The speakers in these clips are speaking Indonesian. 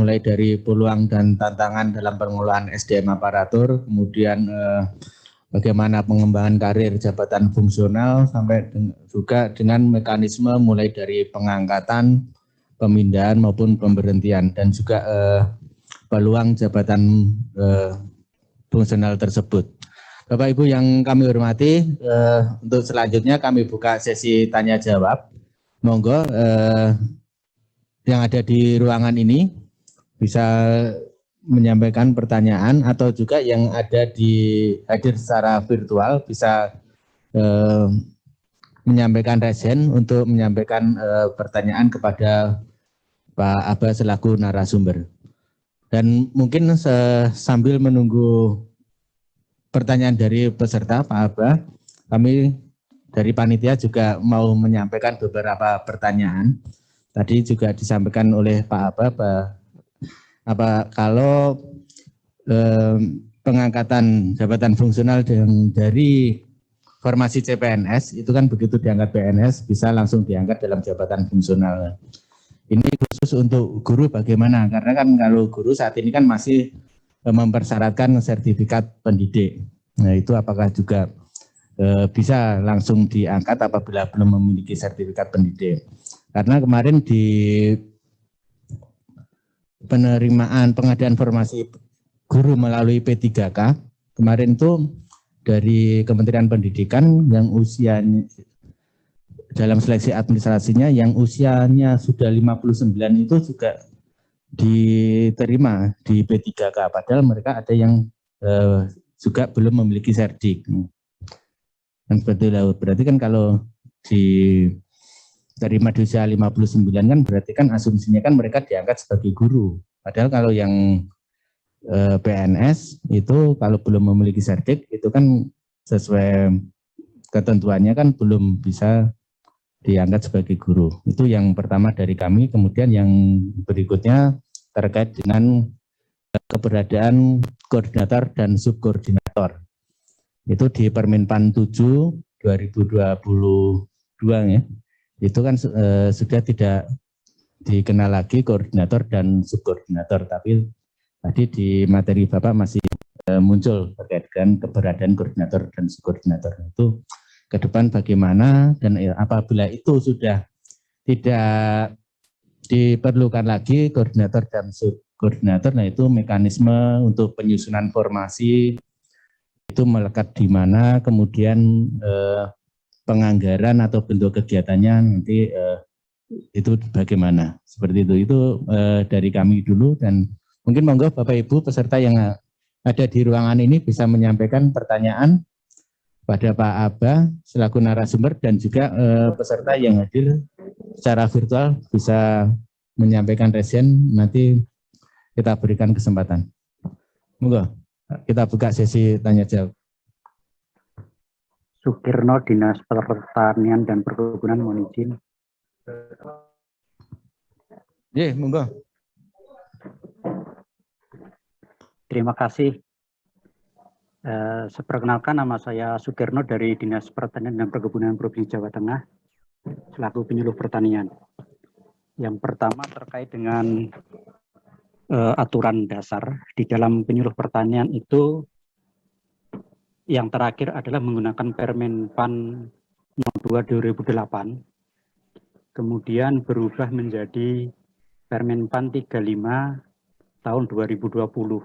mulai dari peluang dan tantangan dalam pengelolaan SDM aparatur, kemudian bagaimana pengembangan karir jabatan fungsional, sampai juga dengan mekanisme mulai dari pengangkatan, pemindahan maupun pemberhentian, dan juga peluang jabatan fungsional tersebut. Bapak Ibu yang kami hormati, untuk selanjutnya kami buka sesi tanya jawab. Monggo yang ada di ruangan ini bisa menyampaikan pertanyaan, atau juga yang ada di hadir secara virtual bisa menyampaikan resen untuk menyampaikan pertanyaan kepada Pak Aba selaku narasumber. Dan mungkin sambil menunggu pertanyaan dari peserta Pak Aba, kami dari panitia juga mau menyampaikan beberapa pertanyaan. Tadi juga disampaikan oleh Pak Aba, kalau pengangkatan jabatan fungsional dari formasi CPNS itu kan begitu diangkat PNS bisa langsung diangkat dalam jabatan fungsional. Ini khusus untuk guru bagaimana? Karena kan kalau guru saat ini kan masih mempersyaratkan sertifikat pendidik. Nah itu apakah juga bisa langsung diangkat apabila belum memiliki sertifikat pendidik? Karena kemarin di penerimaan pengadaan formasi guru melalui P3K, kemarin itu dari Kementerian Pendidikan yang usianya dalam seleksi administrasinya yang usianya sudah 59 itu juga diterima di P3K, padahal mereka ada yang juga belum memiliki serdik. Dan seperti itu, berarti kan kalau diterima di usia 59 kan berarti kan asumsinya kan mereka diangkat sebagai guru. Padahal kalau yang PNS itu kalau belum memiliki serdik itu kan sesuai ketentuannya kan belum bisa diangkat sebagai guru. Itu yang pertama dari kami. Kemudian yang berikutnya terkait dengan keberadaan koordinator dan subkoordinator. Itu di Permenpan 7 2022 ya. Itu kan sudah tidak dikenal lagi koordinator dan subkoordinator, tapi tadi di materi Bapak masih muncul terkait dengan keberadaan koordinator dan subkoordinator. Itu ke depan bagaimana, dan apabila itu sudah tidak diperlukan lagi koordinator dan subkoordinator, nah itu mekanisme untuk penyusunan formasi itu melekat di mana, kemudian penganggaran atau bentuk kegiatannya nanti itu bagaimana, seperti itu dari kami dulu. Dan mungkin monggo Bapak Ibu peserta yang ada di ruangan ini bisa menyampaikan pertanyaan pada Pak Aba selaku narasumber, dan juga peserta yang hadir secara virtual bisa menyampaikan resen, nanti kita berikan kesempatan. Monggo kita buka sesi tanya jawab. Sukirno, Dinas Pertanian dan Perkebunan, mohon izin. Monggo. Terima kasih. Perkenalkan, nama saya Sukirno dari Dinas Pertanian dan Perkebunan Provinsi Jawa Tengah, selaku penyuluh pertanian. Yang pertama terkait dengan aturan dasar di dalam penyuluh pertanian itu, yang terakhir adalah menggunakan Permenpan 02/2008, kemudian berubah menjadi Permenpan 35 tahun 2020.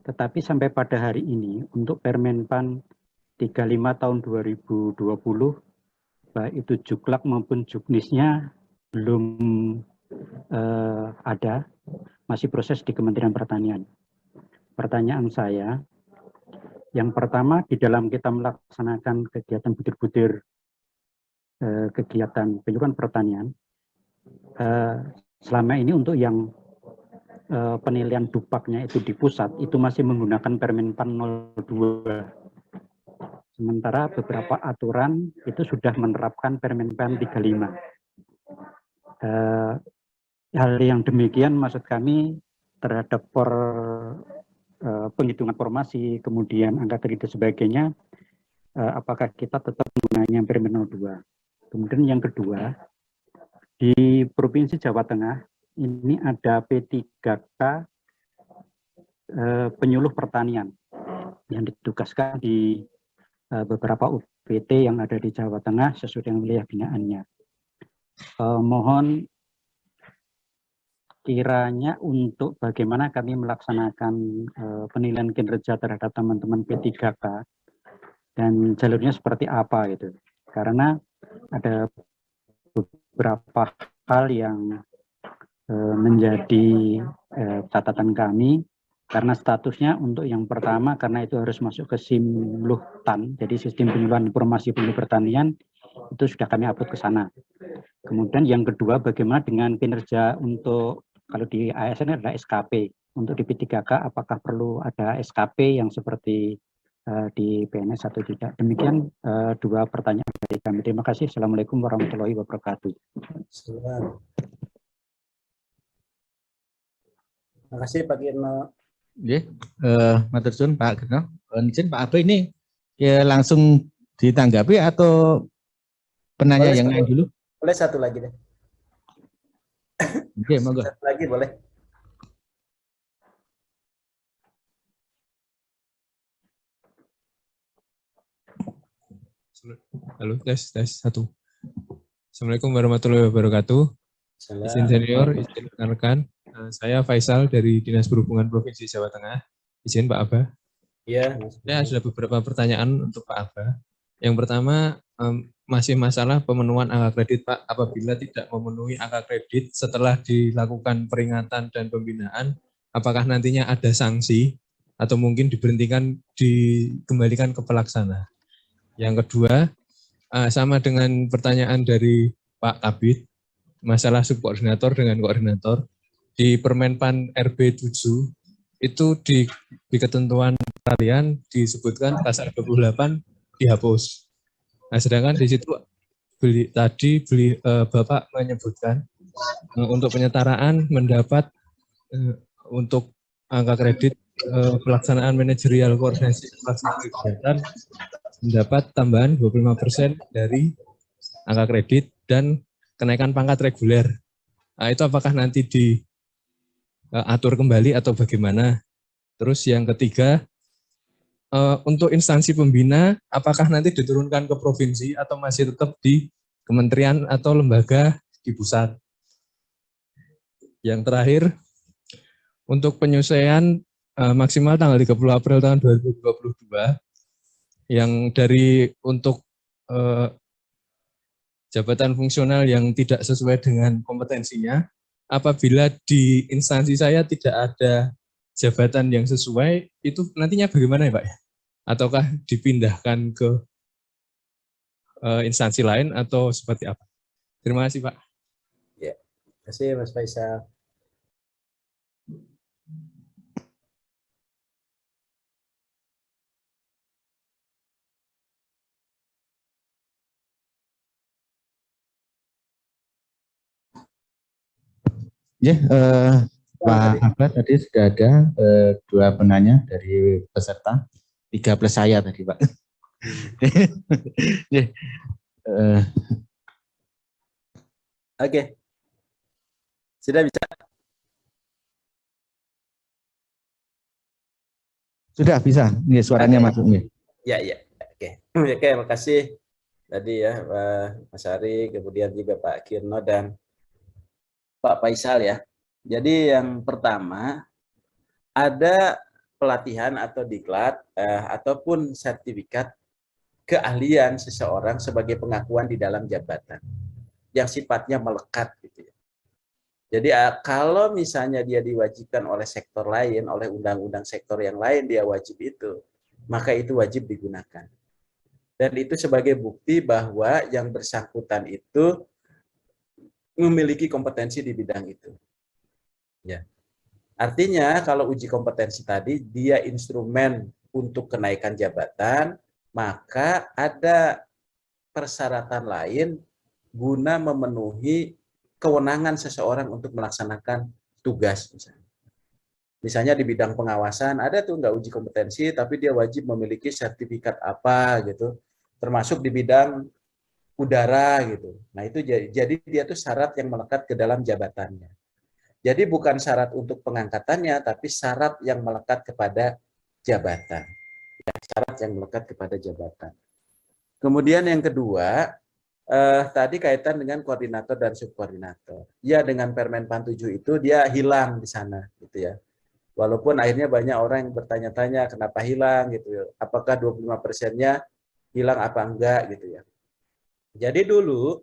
Tetapi sampai pada hari ini untuk Permenpan 35 tahun 2020, baik itu juklak maupun juknisnya belum ada, masih proses di Kementerian Pertanian. Pertanyaan saya, yang pertama, di dalam kita melaksanakan kegiatan butir-butir kegiatan penyuluhan pertanian, selama ini untuk yang penilaian dupaknya itu di pusat, itu masih menggunakan Permenpan 02. Sementara beberapa aturan itu sudah menerapkan Permenpan 35. Hal yang demikian maksud kami terhadap penghitungan formasi, kemudian angka kredit dan sebagainya, apakah kita tetap menggunakan Permen 02. Kemudian yang kedua, di Provinsi Jawa Tengah ini ada P3K penyuluh pertanian yang ditugaskan di beberapa UPT yang ada di Jawa Tengah sesuai dengan wilayah binaannya. Mohon kiranya untuk bagaimana kami melaksanakan penilaian kinerja terhadap teman-teman P3K dan jalurnya seperti apa gitu. Karena ada beberapa hal yang menjadi catatan kami karena statusnya untuk yang pertama karena itu harus masuk ke Simluhtan, jadi sistem penyuluhan informasi penduduk pertanian itu sudah kami upload ke sana. Kemudian yang kedua bagaimana dengan kinerja untuk kalau di ASN ada SKP, untuk di P3K apakah perlu ada SKP yang seperti di PNS atau tidak. Demikian dua pertanyaan dari kami. Terima kasih. Assalamualaikum warahmatullahi wabarakatuh. Terima kasih Pak Kirno. Matur suwun Pak Kirno. Izin Pak Abe ini ya langsung ditanggapi atau penanya Boleh yang lain dulu? Boleh satu lagi deh. Oke, monggo. Satu lagi boleh. Halo, tes 1. Assalamualaikum warahmatullahi wabarakatuh. Izin senior, izin rekan-rekan. Saya Faisal dari Dinas Perhubungan Provinsi Jawa Tengah. Izin Pak Aba. Iya. Saya ada beberapa pertanyaan untuk Pak Aba. Yang pertama, masih masalah pemenuhan angka kredit Pak. Apabila tidak memenuhi angka kredit setelah dilakukan peringatan dan pembinaan, apakah nantinya ada sanksi atau mungkin diberhentikan, dikembalikan ke pelaksana? Yang kedua, sama dengan pertanyaan dari Pak Kabid, masalah subkoordinator dengan koordinator, di Permenpan RB 7, itu di ketentuan peralihan disebutkan pasal 28 dihapus. Nah, sedangkan di situ Bapak menyebutkan untuk penyetaraan mendapat untuk angka kredit pelaksanaan manajerial koordinasi pelaksanaan kegiatan mendapat tambahan 25% dari angka kredit dan kenaikan pangkat reguler. Nah, itu apakah nanti diatur kembali atau bagaimana? Terus yang ketiga, untuk instansi pembina, apakah nanti diturunkan ke provinsi atau masih tetap di kementerian atau lembaga di pusat? Yang terakhir, untuk penyesuaian maksimal tanggal 30 April tahun 2022, yang dari untuk jabatan fungsional yang tidak sesuai dengan kompetensinya, apabila di instansi saya tidak ada jabatan yang sesuai, itu nantinya bagaimana ya Pak? Ataukah dipindahkan ke instansi lain atau seperti apa? Terima kasih Pak. Ya, terima kasih Mas Faisal. Ya, Pak Abad tadi sudah ada dua penanya dari peserta, 3 plus saya tadi Pak. Oke. Sudah bisa? Sudah bisa, ini suaranya masuk nih. Ya, ya. Oke. Oke, makasih tadi ya Mas Ari, kemudian juga Pak Kirno dan Pak Faisal ya. Jadi yang pertama, ada pelatihan atau diklat ataupun sertifikat keahlian seseorang sebagai pengakuan di dalam jabatan yang sifatnya melekat gitu ya. Jadi kalau misalnya dia diwajibkan oleh sektor lain, oleh undang-undang sektor yang lain dia wajib itu, maka itu wajib digunakan. Dan itu sebagai bukti bahwa yang bersangkutan itu memiliki kompetensi di bidang itu. Ya. Artinya kalau uji kompetensi tadi dia instrumen untuk kenaikan jabatan, maka ada persyaratan lain guna memenuhi kewenangan seseorang untuk melaksanakan tugas. Misalnya di bidang pengawasan ada tuh nggak uji kompetensi, tapi dia wajib memiliki sertifikat apa gitu, termasuk di bidang udara gitu. Nah itu jadi dia tuh syarat yang melekat ke dalam jabatannya. Jadi bukan syarat untuk pengangkatannya, tapi syarat yang melekat kepada jabatan. Ya, syarat yang melekat kepada jabatan. Kemudian yang kedua, tadi kaitan dengan koordinator dan subkoordinator. Ya, dengan Permen PAN 7 itu dia hilang di sana, gitu ya. Walaupun akhirnya banyak orang yang bertanya-tanya kenapa hilang, gitu ya. Apakah 25%-nya hilang apa enggak, gitu ya. Jadi dulu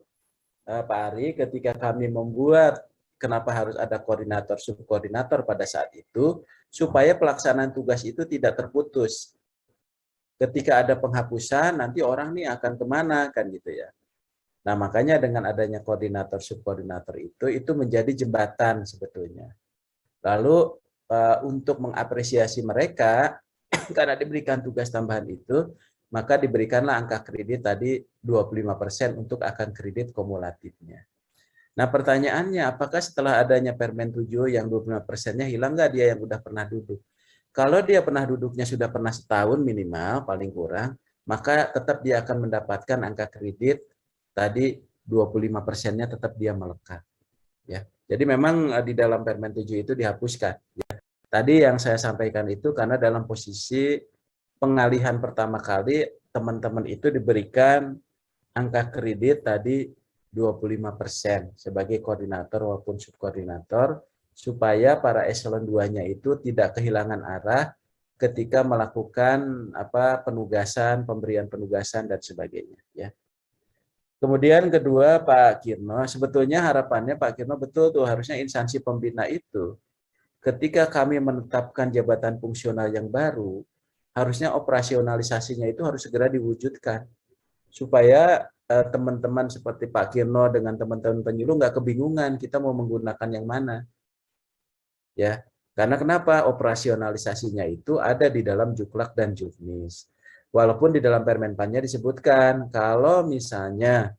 Pak Ari, ketika kami membuat kenapa harus ada koordinator subkoordinator pada saat itu, supaya pelaksanaan tugas itu tidak terputus. Ketika ada penghapusan, nanti orang nih akan kemana, kan gitu ya. Nah, makanya dengan adanya koordinator subkoordinator itu menjadi jembatan sebetulnya. Lalu untuk mengapresiasi mereka, karena diberikan tugas tambahan itu, maka diberikanlah angka kredit tadi 25% untuk akan kredit kumulatifnya. Nah, pertanyaannya, apakah setelah adanya Permen 7 yang 25%-nya hilang nggak dia yang udah pernah duduk? Kalau dia pernah duduknya sudah pernah setahun minimal, paling kurang, maka tetap dia akan mendapatkan angka kredit tadi 25%-nya tetap dia melekat. Ya. Jadi memang di dalam Permen 7 itu dihapuskan. Ya. Tadi yang saya sampaikan itu karena dalam posisi pengalihan pertama kali teman-teman itu diberikan angka kredit tadi 25% sebagai koordinator maupun subkoordinator supaya para eselon 2-nya itu tidak kehilangan arah ketika melakukan penugasan, pemberian penugasan dan sebagainya, ya. Kemudian kedua Pak Kirno, sebetulnya harapannya Pak Kirno betul tuh harusnya instansi pembina itu ketika kami menetapkan jabatan fungsional yang baru, harusnya operasionalisasinya itu harus segera diwujudkan supaya teman-teman seperti Pak Kirno dengan teman-teman penyuluh nggak kebingungan kita mau menggunakan yang mana, ya. Karena kenapa? Operasionalisasinya itu ada di dalam Juklak dan Juknis. Walaupun di dalam Permen PAN-nya disebutkan kalau misalnya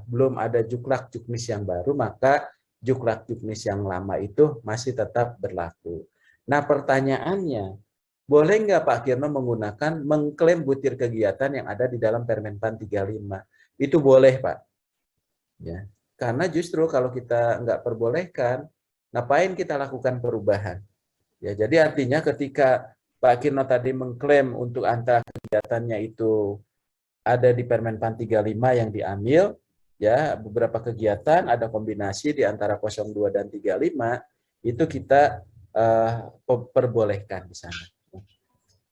belum ada Juklak Juknis yang baru, maka Juklak Juknis yang lama itu masih tetap berlaku. Nah, pertanyaannya, boleh nggak Pak Kirno mengklaim butir kegiatan yang ada di dalam Permen PAN 35? Itu boleh, Pak. Ya. Karena justru kalau kita nggak perbolehkan, ngapain kita lakukan perubahan? Ya, jadi artinya ketika Pak Kirno tadi mengklaim untuk antara kegiatannya itu ada di Permen PAN 35 yang diambil, ya beberapa kegiatan ada kombinasi di antara 02 dan 35, itu kita perbolehkan di sana.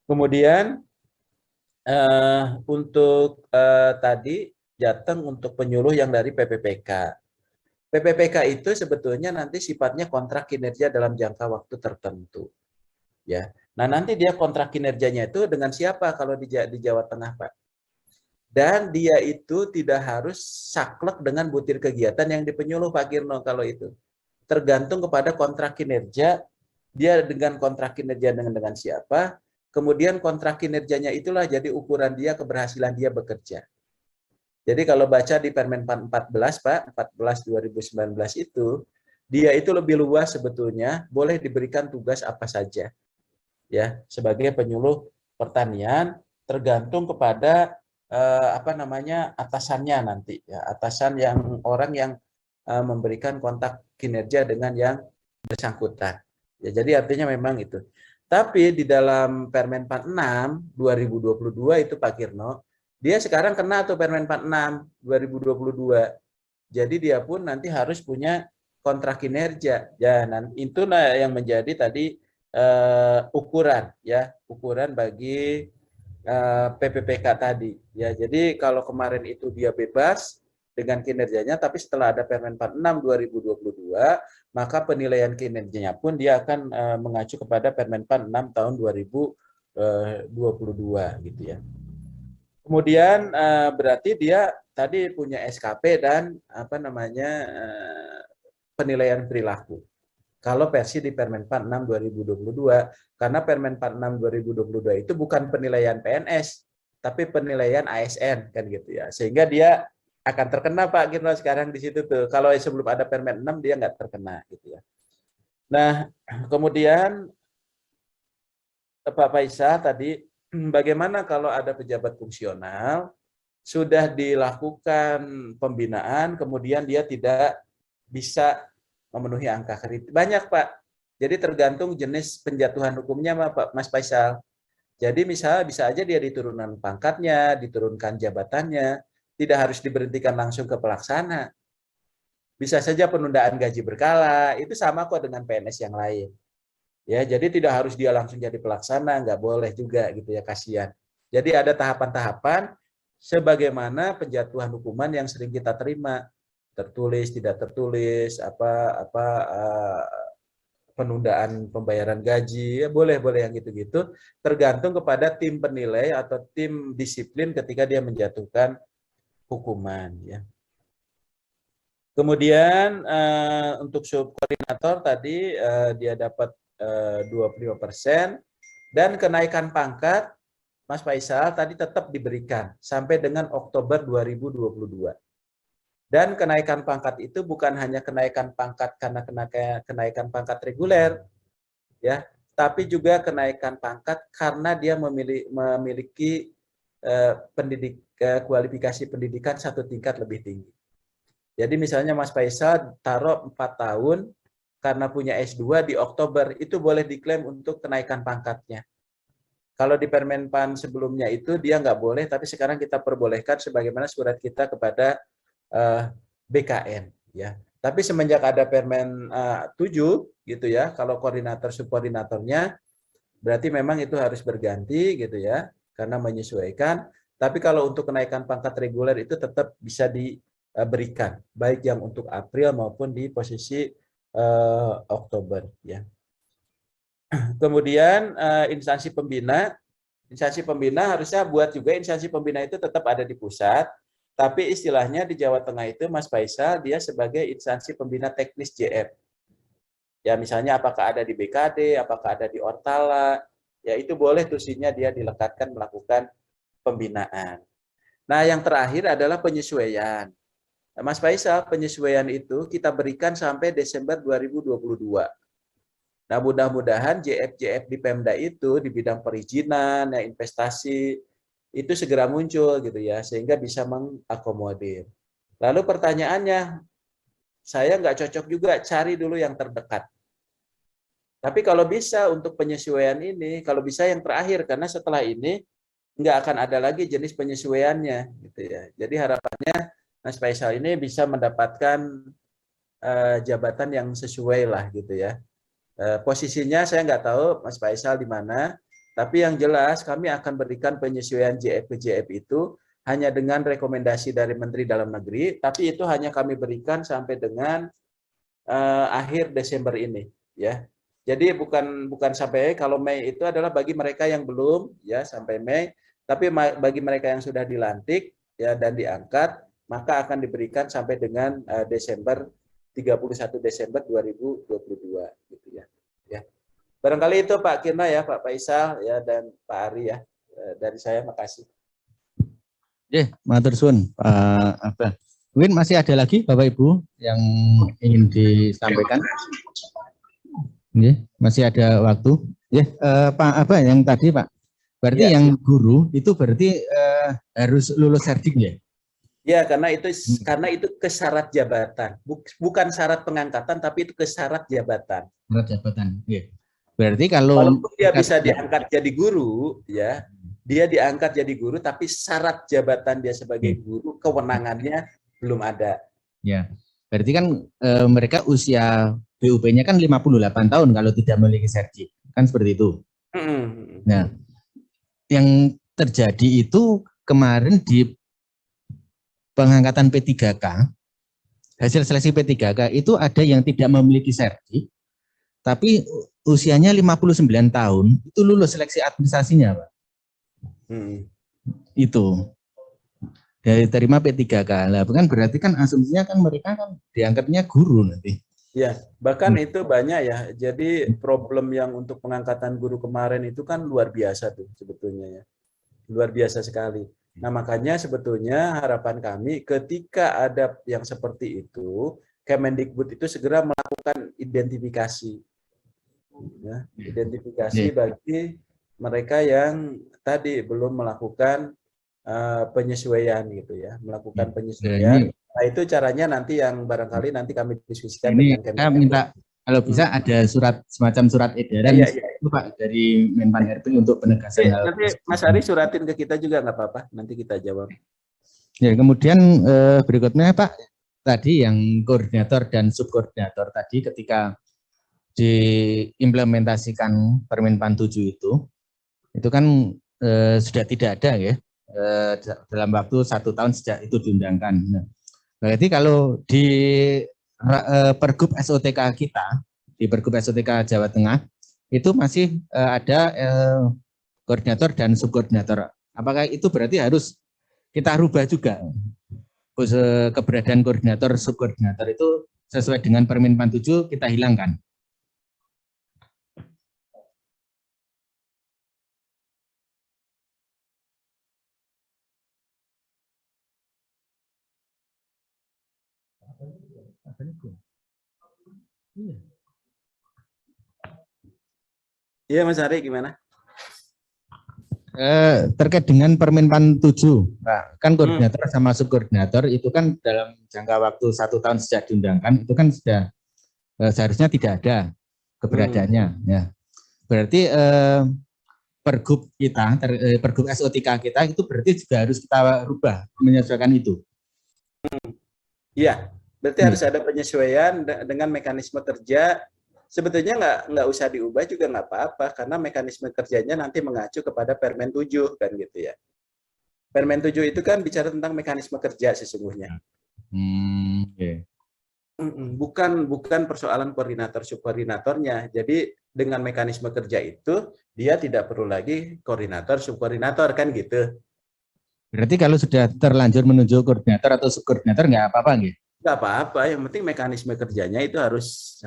Kemudian untuk tadi Jateng untuk penyuluh yang dari PPPK. PPPK itu sebetulnya nanti sifatnya kontrak kinerja dalam jangka waktu tertentu. Ya. Nah, nanti dia kontrak kinerjanya itu dengan siapa kalau di Jawa Tengah, Pak? Dan dia itu tidak harus saklek dengan butir kegiatan yang dipenyuluh Pak Kirno kalau itu. Tergantung kepada kontrak kinerja, dia dengan kontrak kinerja dengan siapa, kemudian kontrak kinerjanya itulah jadi ukuran dia keberhasilan dia bekerja. Jadi kalau baca di Permen PAN 14, Pak, 14 2019 itu, dia itu lebih luas sebetulnya, boleh diberikan tugas apa saja. Ya, sebagai penyuluh pertanian tergantung kepada atasannya nanti, ya, atasan yang orang yang memberikan kontak kinerja dengan yang bersangkutan. Ya, jadi artinya memang itu. Tapi di dalam Permen PAN 6 2022 itu Pak Kirno, dia sekarang kena tuh Permen PAN 6 2022. Jadi dia pun nanti harus punya kontrak kinerja. Ya, itu yang menjadi tadi ukuran, ya, ukuran bagi PPPK tadi. Ya, jadi kalau kemarin itu dia bebas dengan kinerjanya, tapi setelah ada Permen PAN 6 2022, maka penilaian kinerjanya pun dia akan mengacu kepada Permen PAN 6 tahun 2022 gitu ya. Kemudian berarti dia tadi punya SKP dan penilaian perilaku. Kalau versi di Permen PAN 6 2022, karena Permen PAN 6 2022 itu bukan penilaian PNS, tapi penilaian ASN kan gitu ya. Sehingga dia akan terkena Pak Kirno sekarang di situ tuh. Kalau sebelum ada Permen 6 dia nggak terkena gitu ya. Nah, kemudian Pak Faisal tadi, bagaimana kalau ada pejabat fungsional sudah dilakukan pembinaan, kemudian dia tidak bisa memenuhi angka kredit. Banyak Pak. Jadi tergantung jenis penjatuhan hukumnya Pak Mas Faisal. Jadi misalnya bisa aja dia diturunkan pangkatnya, diturunkan jabatannya, tidak harus diberhentikan langsung ke pelaksana. Bisa saja penundaan gaji berkala, itu sama kok dengan PNS yang lain. Ya, jadi tidak harus dia langsung jadi pelaksana, nggak boleh juga gitu ya, kasihan. Jadi ada tahapan-tahapan sebagaimana penjatuhan hukuman yang sering kita terima, tertulis, tidak tertulis, penundaan pembayaran gaji, ya boleh yang gitu-gitu, tergantung kepada tim penilai atau tim disiplin ketika dia menjatuhkan hukuman. Ya. Kemudian untuk subkoordinator tadi dia dapat 25% dan kenaikan pangkat Mas Faisal tadi tetap diberikan sampai dengan Oktober 2022. Dan kenaikan pangkat itu bukan hanya kenaikan pangkat karena kenaikan pangkat reguler, ya, tapi juga kenaikan pangkat karena dia memiliki kualifikasi pendidikan 1 tingkat lebih tinggi. Jadi misalnya Mas Faisal taruh 4 tahun karena punya S2 di Oktober, itu boleh diklaim untuk kenaikan pangkatnya. Kalau di Permenpan sebelumnya itu dia nggak boleh, tapi sekarang kita perbolehkan sebagaimana surat kita kepada BKN. Ya. Tapi semenjak ada Permen 7 gitu ya, kalau koordinator subkoordinatornya berarti memang itu harus berganti gitu ya, karena menyesuaikan. Tapi kalau untuk kenaikan pangkat reguler itu tetap bisa diberikan, baik yang untuk April maupun di posisi Oktober. Ya. Kemudian instansi pembina harusnya buat juga instansi pembina itu tetap ada di pusat, tapi istilahnya di Jawa Tengah itu Mas Faisal dia sebagai instansi pembina teknis JF. Ya misalnya apakah ada di BKD, apakah ada di Ortala, ya itu boleh tusinya dia dilekatkan melakukan pembinaan. Nah yang terakhir adalah penyesuaian. Mas Faisal, penyesuaian itu kita berikan sampai Desember 2022. Nah mudah-mudahan JF di Pemda itu di bidang perizinan, ya, investasi, itu segera muncul gitu ya, sehingga bisa mengakomodir. Lalu pertanyaannya, saya nggak cocok juga, cari dulu yang terdekat. Tapi kalau bisa untuk penyesuaian ini, kalau bisa yang terakhir, karena setelah ini nggak akan ada lagi jenis penyesuaiannya gitu ya. Jadi harapannya Mas Faisal ini bisa mendapatkan jabatan yang sesuai lah gitu ya. Posisinya saya nggak tahu Mas Faisal di mana, tapi yang jelas kami akan berikan penyesuaian JF ke JF itu hanya dengan rekomendasi dari Menteri Dalam Negeri, tapi itu hanya kami berikan sampai dengan akhir Desember ini, ya. Jadi bukan sampai kalau Mei itu adalah bagi mereka yang belum ya sampai Mei, tapi bagi mereka yang sudah dilantik ya dan diangkat maka akan diberikan sampai dengan Desember 31 Desember 2022 gitu ya. Ya. Barangkali itu Pak Kirna ya, Pak Faisal ya dan Pak Ari ya. Dari saya makasih. Matur suwun Pak. Mungkin masih ada lagi Bapak Ibu yang ingin disampaikan. Masih ada waktu. Pak apa yang tadi Pak? Berarti yang guru itu berarti harus lulus serding ya? Ya, karena itu kesyarat jabatan, bukan syarat pengangkatan, tapi itu kesyarat jabatan. Syarat jabatan, ya. Berarti kalau walaupun dia bisa diangkat jadi guru, ya, dia diangkat jadi guru, tapi syarat jabatan dia sebagai guru, kewenangannya belum ada. Ya, berarti kan mereka usia BUP-nya kan 58 tahun kalau tidak memiliki sergi, kan seperti itu. Nah, yang terjadi itu kemarin di pengangkatan P3K, hasil seleksi P3K itu ada yang tidak memiliki sergi, tapi usianya 59 tahun, itu lulus seleksi administrasinya, Pak. Itu. Dari terima P3K. Lah, bukan berarti kan asumsinya kan mereka kan diangkatnya guru nanti. Ya, bahkan itu banyak ya. Jadi problem yang untuk pengangkatan guru kemarin itu kan luar biasa tuh sebetulnya ya. Luar biasa sekali. Nah makanya sebetulnya harapan kami ketika ada yang seperti itu, Kemendikbud itu segera melakukan identifikasi. Ya, identifikasi bagi mereka yang tadi belum melakukan penyesuaian gitu ya, melakukan penyesuaian Nah, itu caranya nanti yang barangkali nanti kami diskusikan Ini dengan saya minta kalau bisa ada surat semacam surat edaran Iya, iya. itu Pak dari Menpan RP untuk penegasan hal Nanti Mas Ari suratin ke kita juga nggak apa-apa, nanti kita jawab. Ya, kemudian berikutnya Pak, tadi yang koordinator dan subkoordinator tadi ketika diimplementasikan Permenpan 7 itu kan sudah tidak ada ya dalam waktu 1 tahun sejak itu diundangkan. Nah, berarti kalau di Pergub SOTK kita, di Pergub SOTK Jawa Tengah, itu masih ada koordinator dan subkoordinator. Apakah itu berarti harus kita rubah juga? Keberadaan koordinator, subkoordinator itu sesuai dengan Permenpan 7 kita hilangkan. Iya Mas Ari gimana? Terkait dengan Permenpan 7, Pak, kan koordinator sama subkoordinator itu kan dalam jangka waktu 1 tahun sejak diundangkan itu kan sudah seharusnya tidak ada keberadaannya. Ya. Berarti Pergub kita, Pergub SOTK kita itu berarti juga harus kita rubah menyesuaikan itu. Iya, berarti harus ada penyesuaian dengan mekanisme kerja. Sebetulnya nggak usah diubah juga nggak apa-apa, karena mekanisme kerjanya nanti mengacu kepada Permen 7 kan gitu ya. Permen 7 itu kan bicara tentang mekanisme kerja sesungguhnya. Okay. Bukan persoalan koordinator subkoordinatornya. Jadi dengan mekanisme kerja itu dia tidak perlu lagi koordinator subkoordinator kan gitu. Berarti kalau sudah terlanjur menuju koordinator atau subkoordinator nggak apa-apa gitu? Nggak apa-apa, yang penting mekanisme kerjanya itu harus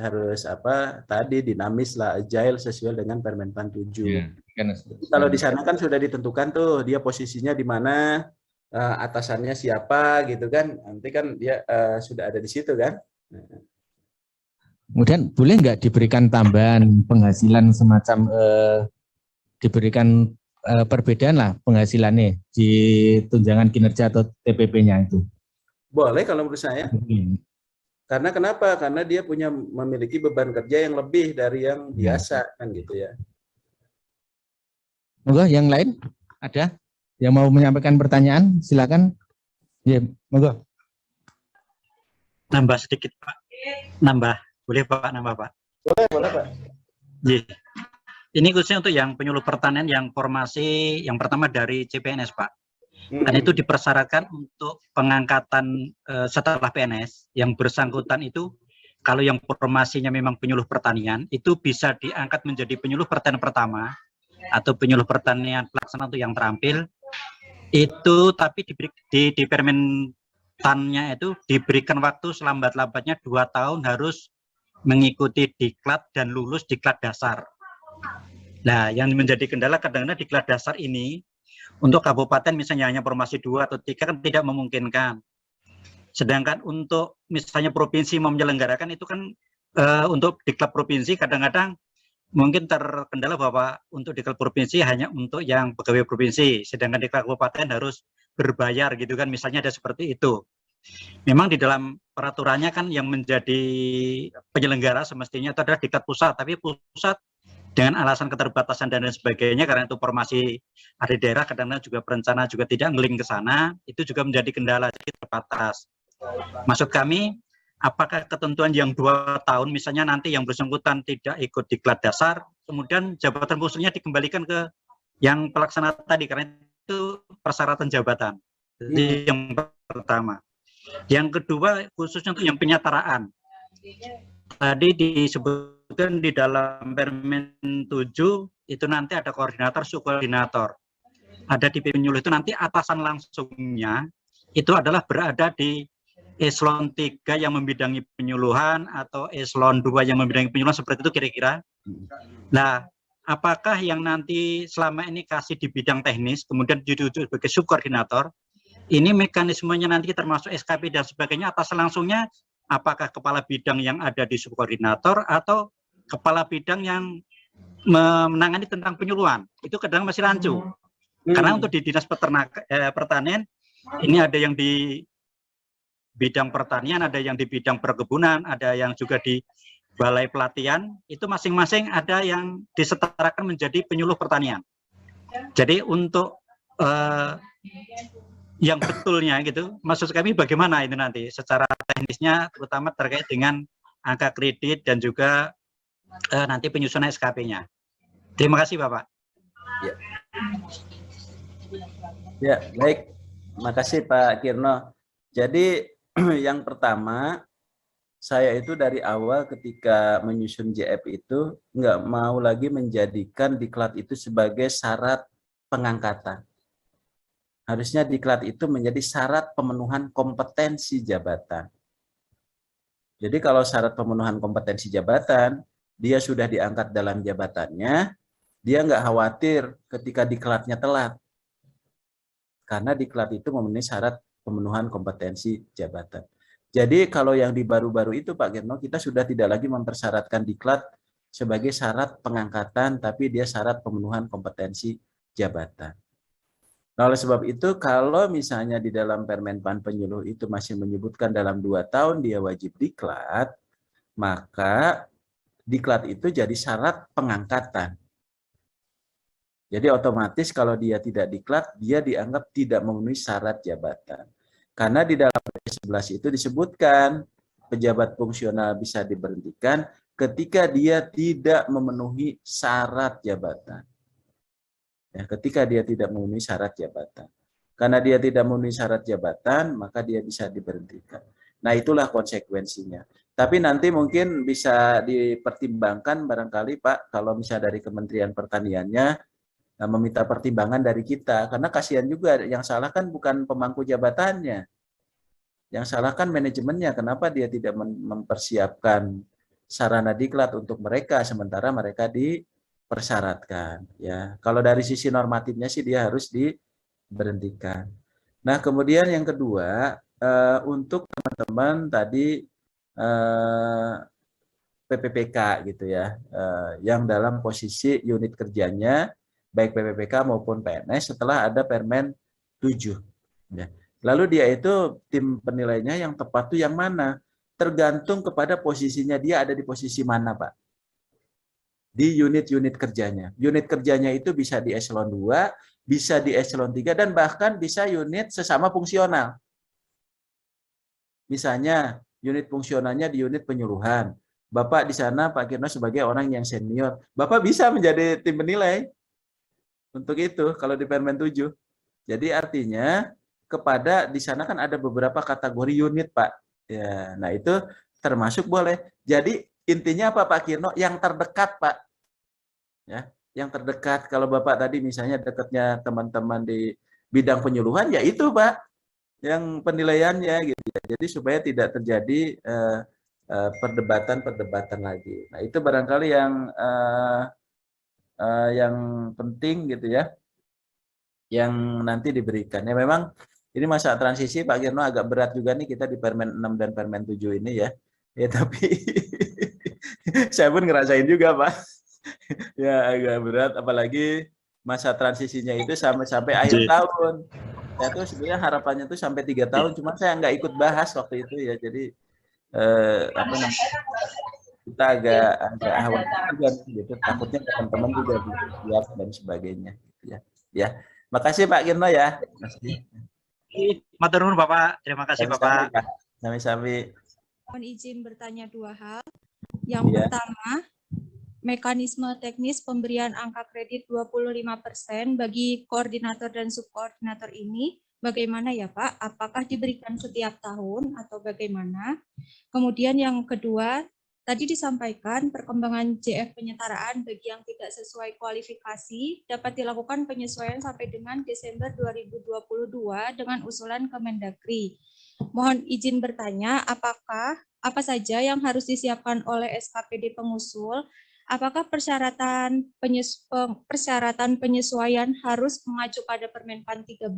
apa tadi dinamis lah, agile sesuai dengan Permenpan 7. Ya, kan, kalau di sana kan sudah ditentukan tuh dia posisinya di mana, atasannya siapa gitu kan, nanti kan dia sudah ada di situ kan. Kemudian boleh nggak diberikan tambahan penghasilan semacam diberikan perbedaan lah penghasilannya di tunjangan kinerja atau TPP-nya itu? Boleh kalau menurut saya. Karena kenapa? Karena dia memiliki beban kerja yang lebih dari yang biasa kan gitu ya. Monggo yang lain ada yang mau menyampaikan pertanyaan silakan. Ya, monggo. Nambah sedikit Pak. Nambah. Boleh Pak nambah Pak? Boleh Pak. Iya. Ini khususnya untuk yang penyuluh pertanian yang formasi yang pertama dari CPNS Pak. Dan itu dipersyaratkan untuk pengangkatan setelah PNS yang bersangkutan itu kalau yang formasinya memang penyuluh pertanian itu bisa diangkat menjadi penyuluh pertanian pertama atau penyuluh pertanian pelaksana untuk yang terampil itu, tapi di Permentannya itu diberikan waktu selambat-lambatnya 2 tahun harus mengikuti diklat dan lulus diklat dasar. Nah, yang menjadi kendala kadang-kadang diklat dasar ini untuk kabupaten misalnya hanya formasi 2 atau 3 kan tidak memungkinkan. Sedangkan untuk misalnya provinsi mau menyelenggarakan itu kan untuk diklat provinsi kadang-kadang mungkin terkendala bahwa untuk diklat provinsi hanya untuk yang pegawai provinsi, sedangkan diklat kabupaten harus berbayar gitu kan, misalnya ada seperti itu. Memang di dalam peraturannya kan yang menjadi penyelenggara semestinya itu adalah diklat pusat, tapi pusat dengan alasan keterbatasan dan lain sebagainya karena itu formasi ada daerah kadang-kadang juga perencana juga tidak ngeling ke sana, itu juga menjadi kendala terbatas. Maksud kami, apakah ketentuan yang 2 tahun misalnya nanti yang bersangkutan tidak ikut diklat dasar, kemudian jabatan khususnya dikembalikan ke yang pelaksana tadi karena itu persyaratan jabatan. Jadi yang pertama. Yang kedua khususnya untuk yang penyetaraan. Tadi disebutkan di dalam Permen 7 itu nanti ada koordinator, subkoordinator. Ada di penyuluh itu nanti atasan langsungnya itu adalah berada di eselon 3 yang membidangi penyuluhan atau eselon 2 yang membidangi penyuluhan seperti itu kira-kira. Nah, apakah yang nanti selama ini kasih di bidang teknis kemudian dirujuk sebagai subkoordinator, ini mekanismenya nanti termasuk SKP dan sebagainya atas langsungnya apakah kepala bidang yang ada di subkoordinator atau kepala bidang yang menangani tentang penyuluhan, itu kadang masih rancu. Karena untuk di dinas pertanian ini ada yang di bidang pertanian, ada yang di bidang perkebunan, ada yang juga di balai pelatihan, itu masing-masing ada yang disetarakan menjadi penyuluh pertanian. Jadi untuk yang betulnya gitu, maksud kami bagaimana itu nanti secara teknisnya, terutama terkait dengan angka kredit dan juga nanti penyusunan SKP-nya. Terima kasih Bapak. Ya, baik. Makasih Pak Kirno. Jadi yang pertama, saya itu dari awal ketika menyusun JF itu nggak mau lagi menjadikan diklat itu sebagai syarat pengangkatan. Harusnya diklat itu menjadi syarat pemenuhan kompetensi jabatan. Jadi kalau syarat pemenuhan kompetensi jabatan, dia sudah diangkat dalam jabatannya, dia nggak khawatir ketika diklatnya telat. Karena diklat itu memenuhi syarat pemenuhan kompetensi jabatan. Jadi kalau yang di baru-baru itu Pak Kirno, kita sudah tidak lagi mempersyaratkan diklat sebagai syarat pengangkatan, tapi dia syarat pemenuhan kompetensi jabatan. Nah, oleh sebab itu, kalau misalnya di dalam Permenpan penyuluh itu masih menyebutkan dalam 2 tahun dia wajib diklat, maka diklat itu jadi syarat pengangkatan. Jadi otomatis kalau dia tidak diklat, dia dianggap tidak memenuhi syarat jabatan. Karena di dalam P11 itu disebutkan pejabat fungsional bisa diberhentikan ketika dia tidak memenuhi syarat jabatan. Ya, ketika dia tidak memenuhi syarat jabatan. Karena dia tidak memenuhi syarat jabatan, maka dia bisa diberhentikan. Nah, itulah konsekuensinya. Tapi nanti mungkin bisa dipertimbangkan barangkali Pak, kalau misalnya dari Kementerian Pertaniannya, meminta pertimbangan dari kita, karena kasihan juga yang salah kan bukan pemangku jabatannya, yang salah kan manajemennya. Kenapa dia tidak mempersiapkan sarana diklat untuk mereka sementara mereka dipersyaratkan? Ya, kalau dari sisi normatifnya sih dia harus diberhentikan. Nah, kemudian yang kedua, untuk teman-teman tadi PPPK gitu ya, yang dalam posisi unit kerjanya baik PPPK maupun PNS setelah ada Permen 7. Ya. Lalu dia itu tim penilainya yang tepat tuh yang mana? Tergantung kepada posisinya dia ada di posisi mana, Pak. Di unit-unit kerjanya. Unit kerjanya itu bisa di eselon 2, bisa di eselon 3, dan bahkan bisa unit sesama fungsional. Misalnya unit fungsionalnya di unit penyuluhan. Bapak di sana Pak Kirno sebagai orang yang senior. Bapak bisa menjadi tim penilai. Untuk itu kalau di Permen 7. Jadi artinya kepada di sana kan ada beberapa kategori unit, Pak. Ya, nah itu termasuk boleh. Jadi intinya apa Pak Kirno? Yang terdekat, Pak. Ya, yang terdekat. Kalau Bapak tadi misalnya dekatnya teman-teman di bidang penyuluhan, ya itu, Pak. Yang penilaiannya gitu ya. Jadi supaya tidak terjadi perdebatan lagi. Nah, itu barangkali yang penting gitu ya, yang nanti diberikan. Ya memang ini masa transisi Pak Kirno agak berat juga nih kita di Permen 6 dan Permen 7 ini ya. Ya tapi saya pun ngerasain juga Pak. Ya agak berat apalagi masa transisinya itu sampai akhir tahun. Ya tuh sebenarnya harapannya tuh sampai 3 tahun, cuma saya nggak ikut bahas waktu itu ya. Jadi apa namanya? Kita agak khawatir juga gitu, takutnya teman-teman juga siap dan sebagainya gitu ya. Ya, makasih Pak Kirno ya. Makasih. Matur nuwun Bapak, terima kasih Bapak. Sami-sami. Mohon izin bertanya 2 hal. Yang pertama, mekanisme teknis pemberian angka kredit 25% bagi koordinator dan subkoordinator ini bagaimana ya Pak? Apakah diberikan setiap tahun atau bagaimana? Kemudian yang kedua, tadi disampaikan perkembangan JF penyetaraan bagi yang tidak sesuai kualifikasi dapat dilakukan penyesuaian sampai dengan Desember 2022 dengan usulan Kemendagri. Mohon izin bertanya, apa saja yang harus disiapkan oleh SKPD pengusul? Apakah persyaratan penyesuaian harus mengacu pada Permenpan 13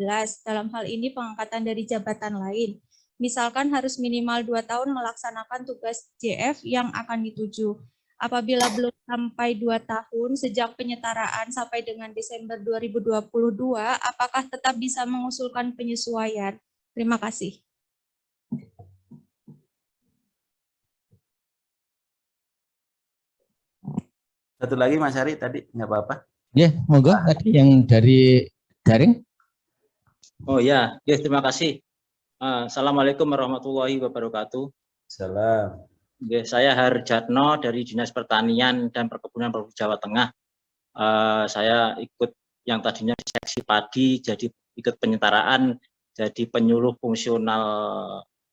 dalam hal ini pengangkatan dari jabatan lain? Misalkan harus minimal 2 tahun melaksanakan tugas JF yang akan dituju. Apabila belum sampai 2 tahun sejak penyetaraan sampai dengan Desember 2022, apakah tetap bisa mengusulkan penyesuaian? Terima kasih. Satu lagi Mas Ari tadi, nggak apa-apa. Ya, monggo tadi yang dari daring. Oh ya, terima kasih. Assalamualaikum warahmatullahi wabarakatuh. Salam. Saya Harjatno dari Dinas Pertanian dan Perkebunan Provinsi Jawa Tengah. Saya ikut yang tadinya seksi padi, jadi ikut penyetaraan, jadi penyuluh fungsional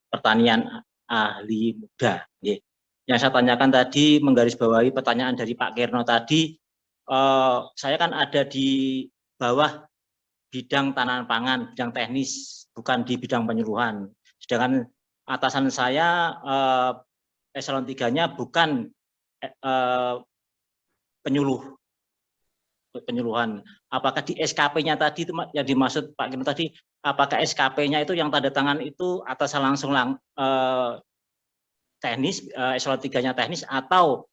pertanian ahli muda. Yang saya tanyakan tadi menggarisbawahi pertanyaan dari Pak Kirno tadi. Saya kan ada di bawah bidang tanaman pangan, bidang teknis, bukan di bidang penyuluhan. Sedangkan atasan saya eselon 3-nya bukan penyuluhan. Apakah di SKP-nya tadi itu yang dimaksud Pak Kino tadi, apakah SKP-nya itu yang tanda tangan itu atasan langsung teknis, eselon 3-nya teknis, atau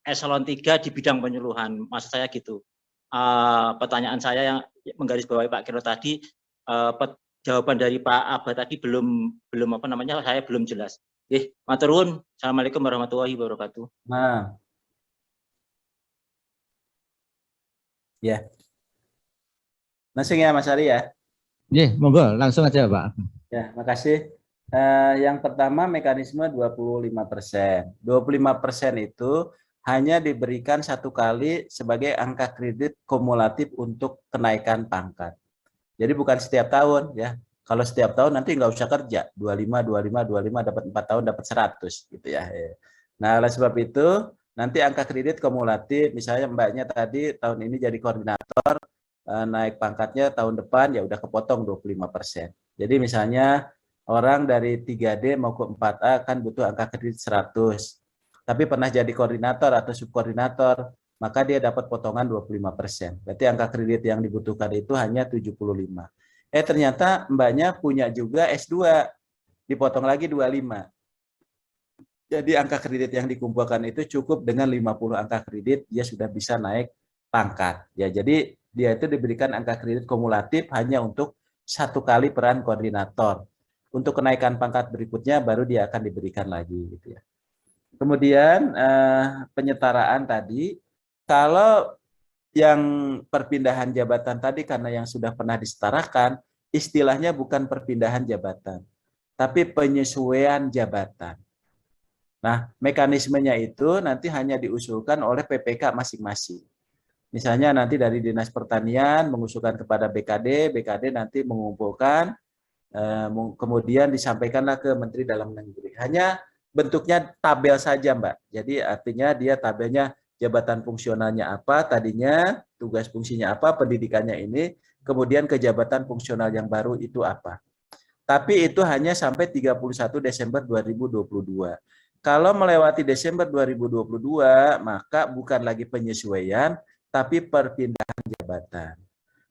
eselon 3 di bidang penyuluhan? Maksud saya gitu. Pertanyaan saya yang menggarisbawahi Pak Kino tadi, jawaban dari Pak Aba tadi belum apa namanya, saya belum jelas. Matur nuwun. Assalamualaikum warahmatullahi wabarakatuh. Nah, ya, langsung ya Mas Ari ya. Ya, monggo langsung aja Pak. Ya, makasih. Yang pertama mekanisme 25%. 25% itu hanya diberikan satu kali sebagai angka kredit kumulatif untuk kenaikan pangkat. Jadi bukan setiap tahun ya. Kalau setiap tahun nanti nggak usah kerja. 25 dapat 4 tahun dapat 100 gitu ya. Nah, oleh sebab itu nanti angka kredit kumulatif, misalnya Mbaknya tadi tahun ini jadi koordinator, naik pangkatnya tahun depan ya udah kepotong 25%. Jadi misalnya orang dari 3D mau ke 4A kan butuh angka kredit 100. Tapi pernah jadi koordinator atau subkoordinator, maka dia dapat potongan 25%. Berarti angka kredit yang dibutuhkan itu hanya 75. Ternyata Mbaknya punya juga S2, dipotong lagi 25. Jadi angka kredit yang dikumpulkan itu cukup dengan 50 angka kredit, dia sudah bisa naik pangkat. Ya, jadi dia itu diberikan angka kredit kumulatif hanya untuk satu kali peran koordinator. Untuk kenaikan pangkat berikutnya baru dia akan diberikan lagi gitu ya. Kemudian penyetaraan tadi, kalau yang perpindahan jabatan tadi karena yang sudah pernah disetarakan, istilahnya bukan perpindahan jabatan, tapi penyesuaian jabatan. Nah, mekanismenya itu nanti hanya diusulkan oleh PPK masing-masing. Misalnya nanti dari Dinas Pertanian mengusulkan kepada BKD, BKD nanti mengumpulkan, kemudian disampaikanlah ke Menteri Dalam Negeri. Hanya bentuknya tabel saja, Mbak. Jadi artinya dia tabelnya jabatan fungsionalnya apa, tadinya tugas fungsinya apa, pendidikannya ini, kemudian ke jabatan fungsional yang baru itu apa. Tapi itu hanya sampai 31 Desember 2022. Kalau melewati Desember 2022, maka bukan lagi penyesuaian, tapi perpindahan jabatan.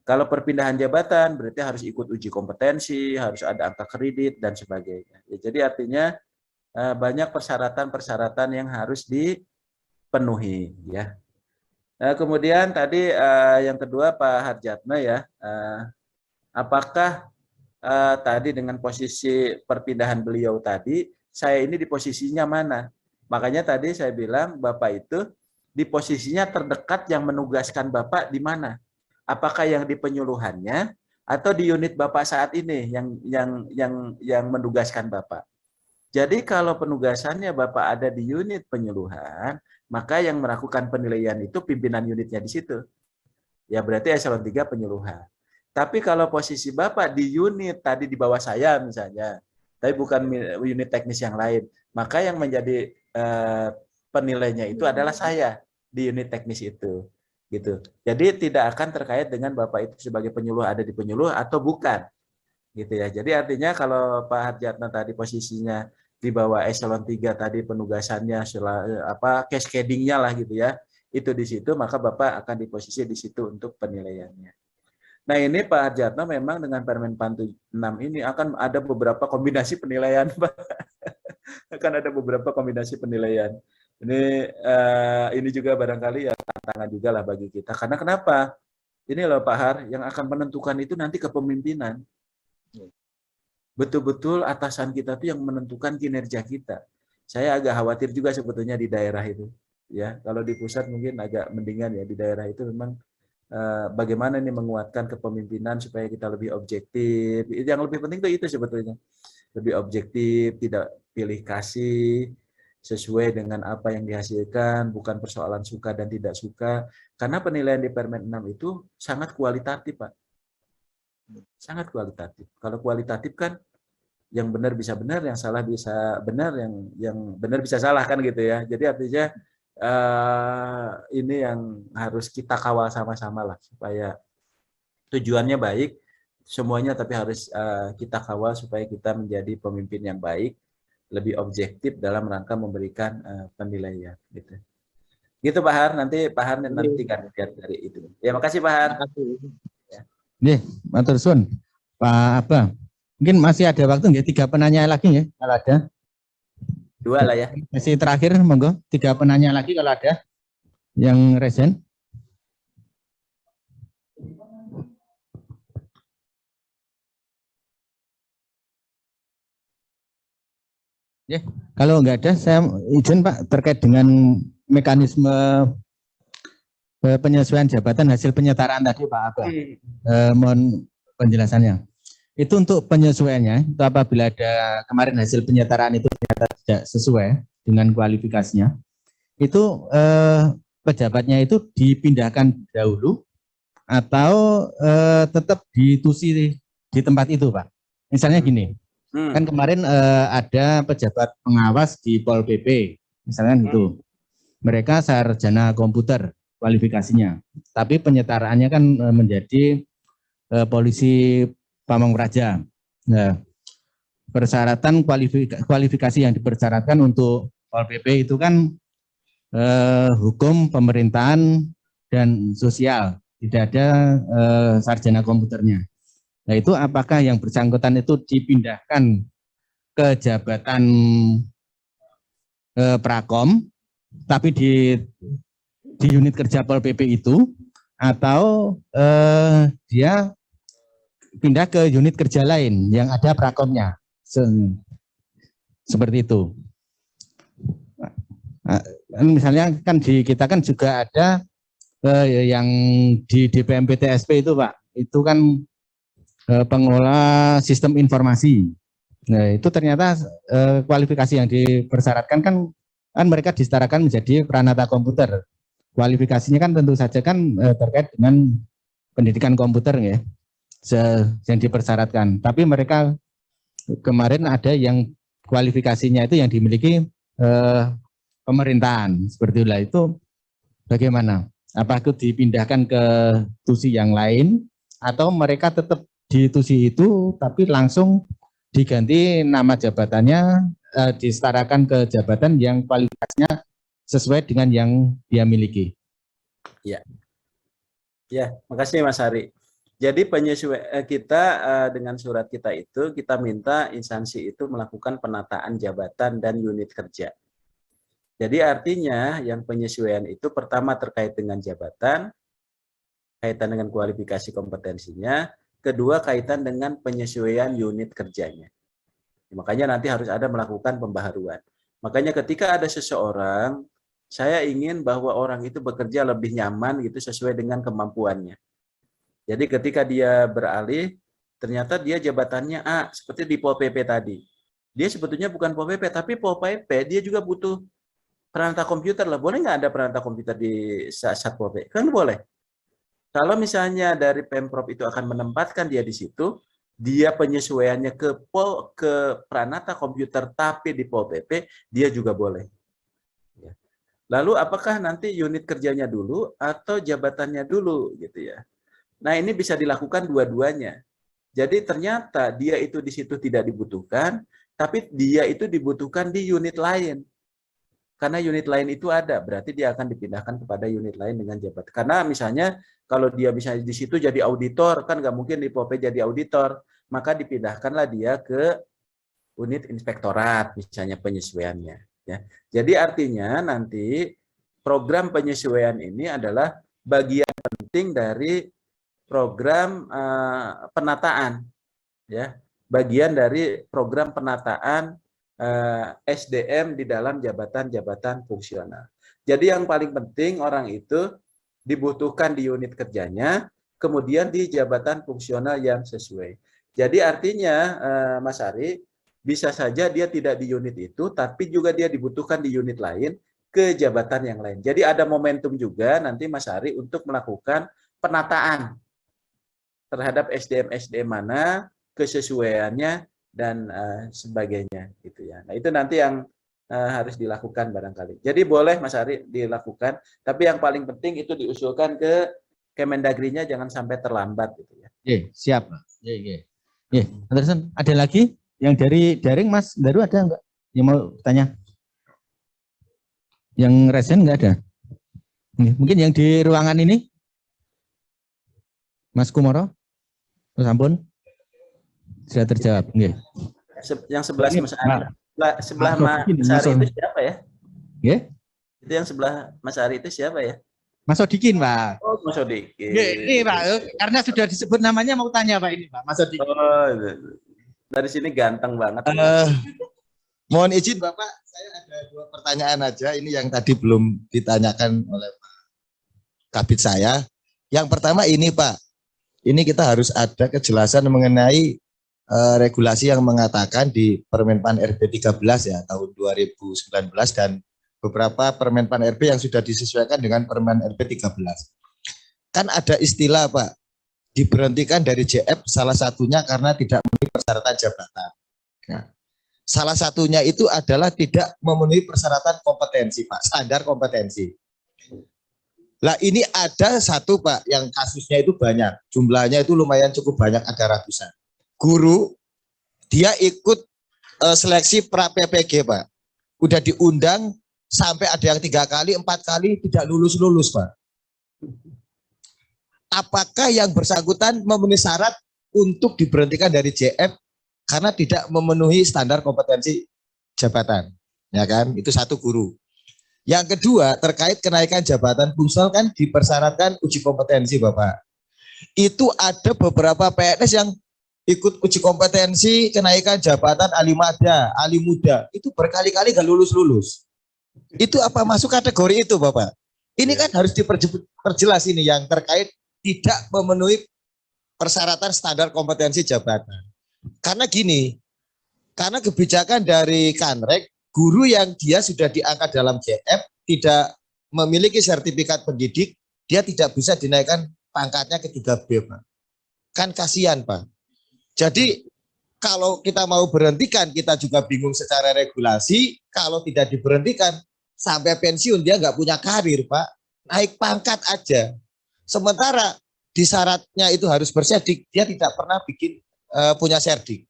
Kalau perpindahan jabatan berarti harus ikut uji kompetensi, harus ada angka kredit dan sebagainya. Jadi artinya banyak persyaratan-persyaratan yang harus dipenuhi ya. Kemudian tadi yang kedua Pak Harjatno ya, apakah tadi dengan posisi perpindahan beliau tadi, saya ini di posisinya mana? Makanya tadi saya bilang Bapak itu di posisinya terdekat yang menugaskan Bapak di mana? Apakah yang di penyuluhannya atau di unit Bapak saat ini yang menugaskan Bapak? Jadi kalau penugasannya Bapak ada di unit penyuluhan, maka yang melakukan penilaian itu pimpinan unitnya di situ. Ya berarti eselon 3 penyuluhan. Tapi kalau posisi Bapak di unit tadi di bawah saya misalnya, tapi bukan unit teknis yang lain, maka yang menjadi penilainya itu adalah saya di unit teknis itu. Gitu. Jadi tidak akan terkait dengan Bapak itu sebagai penyuluh ada di penyuluh atau bukan. Gitu ya. Jadi artinya kalau Pak Harjatno tadi posisinya di bawah eselon 3 tadi penugasannya cascading-nya lah gitu ya. Itu di situ maka Bapak akan di posisi di situ untuk penilaiannya. Nah, ini Pak Harjatno memang dengan Permen PAN 6 ini akan ada beberapa kombinasi penilaian, Pak. Akan ada beberapa kombinasi penilaian. Ini juga barangkali ya tantangan juga lah bagi kita. Karena kenapa? Ini loh Pak Har, yang akan menentukan itu nanti kepemimpinan. Betul-betul atasan kita tuh yang menentukan kinerja kita. Saya agak khawatir juga sebetulnya di daerah itu. ya. Kalau di pusat mungkin agak mendingan ya, di daerah itu memang bagaimana nih menguatkan kepemimpinan supaya kita lebih objektif. Yang lebih penting itu sebetulnya. Lebih objektif, tidak pilih kasih, sesuai dengan apa yang dihasilkan, bukan persoalan suka dan tidak suka. Karena penilaian di Permen 6 itu sangat kualitatif, Pak. Sangat kualitatif. Kalau kualitatif kan yang benar bisa benar, yang salah bisa benar, yang benar bisa salah kan gitu ya. Jadi artinya ini yang harus kita kawal sama-sama lah supaya tujuannya baik semuanya, tapi harus kita kawal supaya kita menjadi pemimpin yang baik, lebih objektif dalam rangka memberikan penilaian gitu. Gitu Pak Har, nanti Pak Har nanti kan lihat dari itu. Ya makasih Pak Har. Nggih, matur suwun. Pak Abah, mungkin masih ada waktu nggih 3 penanya lagi ya kalau ada. 2 lah ya. Masih terakhir monggo 3 penanya lagi kalau ada yang resen. Ya, kalau nggak ada saya izin Pak terkait dengan mekanisme penyesuaian jabatan hasil penyetaraan tadi Pak Abah. Mohon penjelasannya. Itu untuk penyesuaiannya, itu apabila ada kemarin hasil penyetaraan itu ternyata tidak sesuai dengan kualifikasinya, itu pejabatnya itu dipindahkan dahulu atau tetap ditusi di tempat itu Pak. Misalnya gini, kan kemarin ada pejabat pengawas di Pol PP, misalnya gitu. Mereka sarjana komputer kualifikasinya, tapi penyetaraannya kan menjadi polisi Pamong Praja. Nah, persyaratan kualifikasi yang dipersyaratkan untuk Pol PP itu kan hukum, pemerintahan, dan sosial. Tidak ada sarjana komputernya. Nah itu apakah yang bersangkutan itu dipindahkan ke jabatan Prakom, tapi di unit kerja Pol PP itu, atau dia pindah ke unit kerja lain yang ada prakomnya, seperti itu. Misalnya kan di kita kan juga ada yang di DPMP-TSP itu Pak, itu kan pengelola sistem informasi. Nah itu ternyata kualifikasi yang dipersyaratkan kan mereka disetarakan menjadi peranata komputer. Kualifikasinya kan tentu saja kan terkait dengan pendidikan komputer ya, yang dipersyaratkan. Tapi mereka kemarin ada yang kualifikasinya itu yang dimiliki pemerintahan, seperti itulah. Itu bagaimana? Apa itu dipindahkan ke tusi yang lain atau mereka tetap di tusi itu tapi langsung diganti nama jabatannya, disetarakan ke jabatan yang kualitasnya sesuai dengan yang dia miliki? Ya, ya, makasih Mas Hari. Jadi penyesuaian kita dengan surat kita itu, kita minta instansi itu melakukan penataan jabatan dan unit kerja. Jadi artinya yang penyesuaian itu pertama terkait dengan jabatan, kaitan dengan kualifikasi kompetensinya, kedua kaitan dengan penyesuaian unit kerjanya. Makanya nanti harus ada melakukan pembaharuan. Makanya ketika ada seseorang, saya ingin bahwa orang itu bekerja lebih nyaman gitu sesuai dengan kemampuannya. Jadi ketika dia beralih, ternyata dia jabatannya A, seperti di Pol PP tadi. Dia sebetulnya bukan Pol PP, tapi Pol PP dia juga butuh peranata komputer lah. Boleh nggak ada peranata komputer di Satpol PP? Kan boleh. Kalau misalnya dari Pemprov itu akan menempatkan dia di situ, dia penyesuaiannya ke peranata komputer tapi di Pol PP, dia juga boleh. Lalu apakah nanti unit kerjanya dulu atau jabatannya dulu gitu ya? Nah ini bisa dilakukan dua-duanya. Jadi ternyata dia itu di situ tidak dibutuhkan, tapi dia itu dibutuhkan di unit lain. Karena unit lain itu ada, berarti dia akan dipindahkan kepada unit lain dengan jabatan. Karena misalnya kalau dia bisa di situ jadi auditor, kan nggak mungkin di POP jadi auditor, maka dipindahkanlah dia ke unit inspektorat, misalnya penyesuaiannya. Ya. Jadi artinya nanti program penyesuaian ini adalah bagian penting dari program penataan, ya, bagian dari program penataan SDM di dalam jabatan-jabatan fungsional. Jadi yang paling penting orang itu dibutuhkan di unit kerjanya, kemudian di jabatan fungsional yang sesuai. Jadi artinya Mas Ari, bisa saja dia tidak di unit itu, tapi juga dia dibutuhkan di unit lain ke jabatan yang lain. Jadi ada momentum juga nanti Mas Ari untuk melakukan penataan terhadap SDM-SDM mana, kesesuaiannya, dan sebagainya. Gitu ya. Nah itu nanti yang harus dilakukan barangkali. Jadi boleh Mas Ari dilakukan, tapi yang paling penting itu diusulkan ke Kemendagrinya jangan sampai terlambat. Gitu ya. Siap. Anderson, ada lagi yang dari daring Mas Daru ada enggak yang mau tanya? Yang resen enggak ada? Mungkin yang di ruangan ini, Mas Kumoro, Sampun, sudah terjawab. Yang sebelah Mas Ari. Sebelah Mas Ari itu siapa ya? Itu yang sebelah Mas Ari itu siapa ya? Mas Sodikin, Pak. Oh, Mas Sodikin. Ini Pak, karena sudah disebut namanya mau tanya Pak ini Pak, Mas Sodikin. Oh, dari sini ganteng banget. Mohon izin Bapak, saya ada 2 pertanyaan aja. Ini yang tadi belum ditanyakan oleh Pak Kabid saya. Yang pertama ini Pak, ini kita harus ada kejelasan mengenai regulasi yang mengatakan di Permenpan RB 13 ya tahun 2019 dan beberapa Permenpan RB yang sudah disesuaikan dengan Permen RB 13. Kan ada istilah Pak, diberhentikan dari JF salah satunya karena tidak memenuhi persyaratan jabatan. Nah, salah satunya itu adalah tidak memenuhi persyaratan kompetensi Pak, standar kompetensi. Lah ini ada satu Pak yang kasusnya itu banyak, jumlahnya itu lumayan cukup banyak, ada ratusan. Guru, dia ikut seleksi pra PPG Pak. Udah diundang sampai ada yang 3 kali, 4 kali tidak lulus-lulus Pak. Apakah yang bersangkutan memenuhi syarat untuk diberhentikan dari JF karena tidak memenuhi standar kompetensi jabatan? Ya kan, itu satu guru. Yang kedua, terkait kenaikan jabatan fungsional kan dipersyaratkan uji kompetensi Bapak. Itu ada beberapa PNS yang ikut uji kompetensi kenaikan jabatan alimada, alimuda, itu berkali-kali gak lulus-lulus. Itu apa masuk kategori itu Bapak? Ini kan harus diperjelas ini yang terkait tidak memenuhi persyaratan standar kompetensi jabatan. Karena gini, karena kebijakan dari Kanrek, guru yang dia sudah diangkat dalam JF tidak memiliki sertifikat pendidik, dia tidak bisa dinaikkan pangkatnya ke 3B Pak. Kan kasihan Pak. Jadi kalau kita mau berhentikan, kita juga bingung secara regulasi. Kalau tidak diberhentikan sampai pensiun dia nggak punya karir Pak, naik pangkat aja. Sementara di syaratnya itu harus berserdik, dia tidak pernah bikin punya serdik.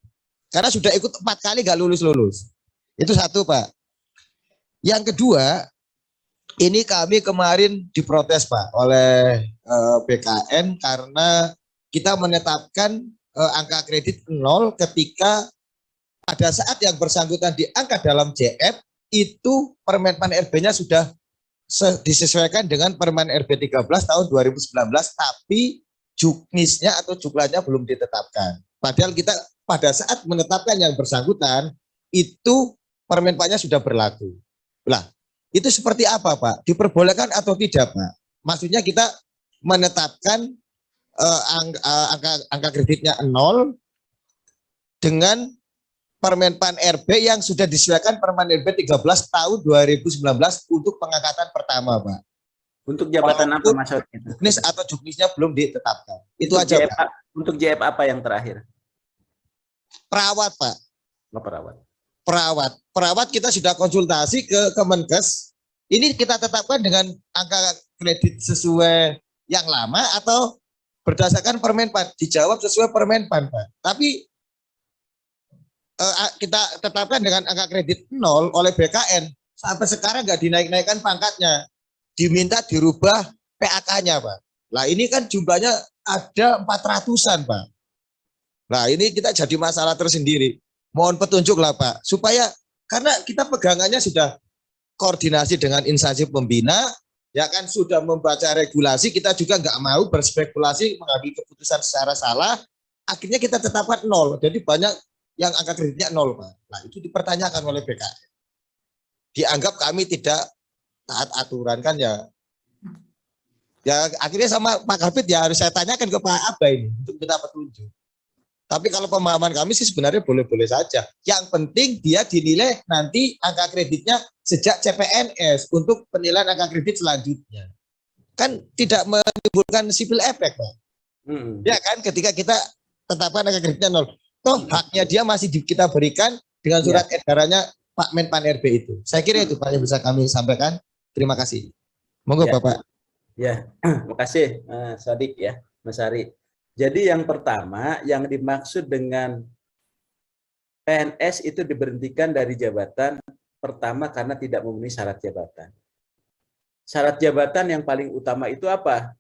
Karena sudah ikut 4 kali nggak lulus-lulus. Itu satu Pak. Yang kedua, ini kami kemarin diprotes Pak oleh BKN karena kita menetapkan angka kredit 0 ketika pada saat yang bersangkutan diangkat dalam JF itu Permenpan RB-nya sudah disesuaikan dengan Permen RB 13 tahun 2019 tapi juknisnya atau juklannya belum ditetapkan. Padahal kita pada saat menetapkan yang bersangkutan itu Permenpannya sudah berlaku. Lah, itu seperti apa Pak? Diperbolehkan atau tidak Pak? Maksudnya kita menetapkan angka kreditnya 0 dengan Permenpan RB yang sudah disesuaikan Permen RB 13 tahun 2019 untuk pengangkatan pertama Pak. Untuk jabatan apa Mas? Juknis atau juknisnya belum ditetapkan. Itu untuk aja JF, Pak. Untuk JF apa yang terakhir? Perawat Pak. Oh, perawat. Perawat kita sudah konsultasi ke Kemenkes. Ini kita tetapkan dengan angka kredit sesuai yang lama atau berdasarkan Permenpan. Dijawab sesuai Permenpan Pak. Tapi kita tetapkan dengan angka kredit 0 oleh BKN. Sampai sekarang nggak dinaik-naikkan pangkatnya. Diminta dirubah PAK-nya Pak. Nah ini kan jumlahnya ada 400-an Pak. Nah ini kita jadi masalah tersendiri. Mohon petunjuk lah Pak, supaya karena kita pegangannya sudah koordinasi dengan instansi pembina, ya kan sudah membaca regulasi, kita juga nggak mau berspekulasi mengambil keputusan secara salah, akhirnya kita tetapkan 0. Jadi banyak yang angka kreditnya 0 Pak. Nah itu dipertanyakan oleh BKN. Dianggap kami tidak taat aturan kan ya akhirnya sama Pak Kabid ya harus saya tanyakan ke Pak Aba ini untuk minta petunjuk. Tapi kalau pemahaman kami sih sebenarnya boleh-boleh saja. Yang penting dia dinilai nanti angka kreditnya sejak CPNS untuk penilaian angka kredit selanjutnya. Kan tidak menimbulkan civil effect, Pak. Ya kan ketika kita tetapkan angka kreditnya 0. Toh haknya dia masih kita berikan dengan surat edarannya Pak Menpan RB itu. Saya kira itu Pak yang bisa kami sampaikan. Terima kasih. Monggo Bapak. Ya, makasih Mas Sodik ya, Mas Ari. Jadi yang pertama yang dimaksud dengan PNS itu diberhentikan dari jabatan pertama karena tidak memenuhi syarat jabatan. Syarat jabatan yang paling utama itu apa?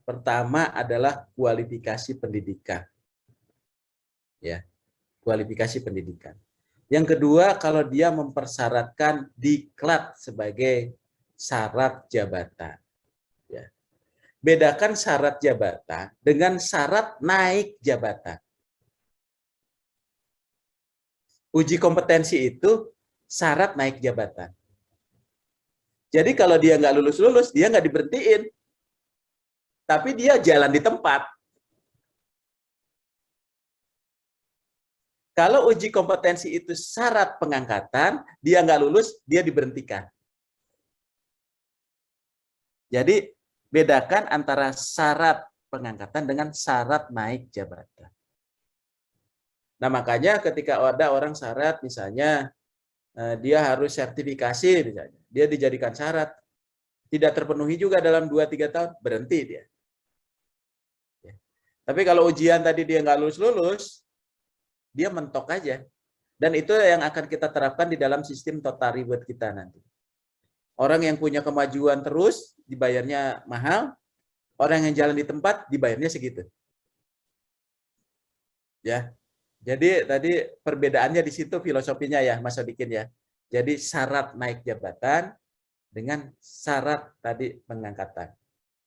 Pertama adalah kualifikasi pendidikan. Ya, kualifikasi pendidikan. Yang kedua, kalau dia mempersyaratkan diklat sebagai syarat jabatan. Ya. Bedakan syarat jabatan dengan syarat naik jabatan. Uji kompetensi itu syarat naik jabatan. Jadi kalau dia nggak lulus-lulus, dia nggak diberhentiin. Tapi dia jalan di tempat. Kalau uji kompetensi itu syarat pengangkatan, dia nggak lulus, dia diberhentikan. Jadi bedakan antara syarat pengangkatan dengan syarat naik jabatan. Nah makanya ketika ada orang syarat misalnya dia harus sertifikasi misalnya, dia dijadikan syarat, tidak terpenuhi juga dalam 2-3 tahun, berhenti dia. Ya. Tapi kalau ujian tadi dia nggak lulus-lulus, dia mentok aja. Dan itu yang akan kita terapkan di dalam sistem total reward kita nanti. Orang yang punya kemajuan terus, dibayarnya mahal. Orang yang jalan di tempat, dibayarnya segitu. Ya, jadi tadi perbedaannya di situ filosofinya ya, Mas Sodikin ya. Jadi syarat naik jabatan dengan syarat tadi pengangkatan.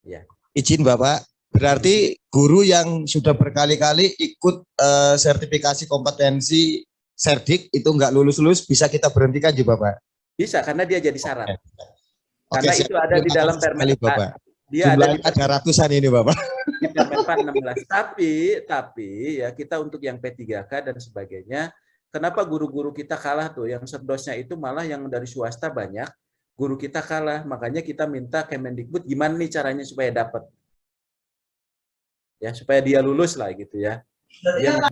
Ya. Izin Bapak, berarti guru yang sudah berkali-kali ikut sertifikasi kompetensi Serdik itu nggak lulus-lulus bisa kita berhentikan juga Bapak? Bisa, karena dia jadi syarat. Oke, Karena itu ada di dalam Permenpan. Dia ada ratusan ini Bapak. Di Permenpan 16. Tapi ya kita untuk yang P3K dan sebagainya, kenapa guru-guru kita kalah tuh? Yang serdosnya itu malah yang dari swasta banyak, guru kita kalah. Makanya kita minta Kemendikbud gimana nih caranya supaya dapat. Ya, supaya dia lulus lah gitu ya. Dia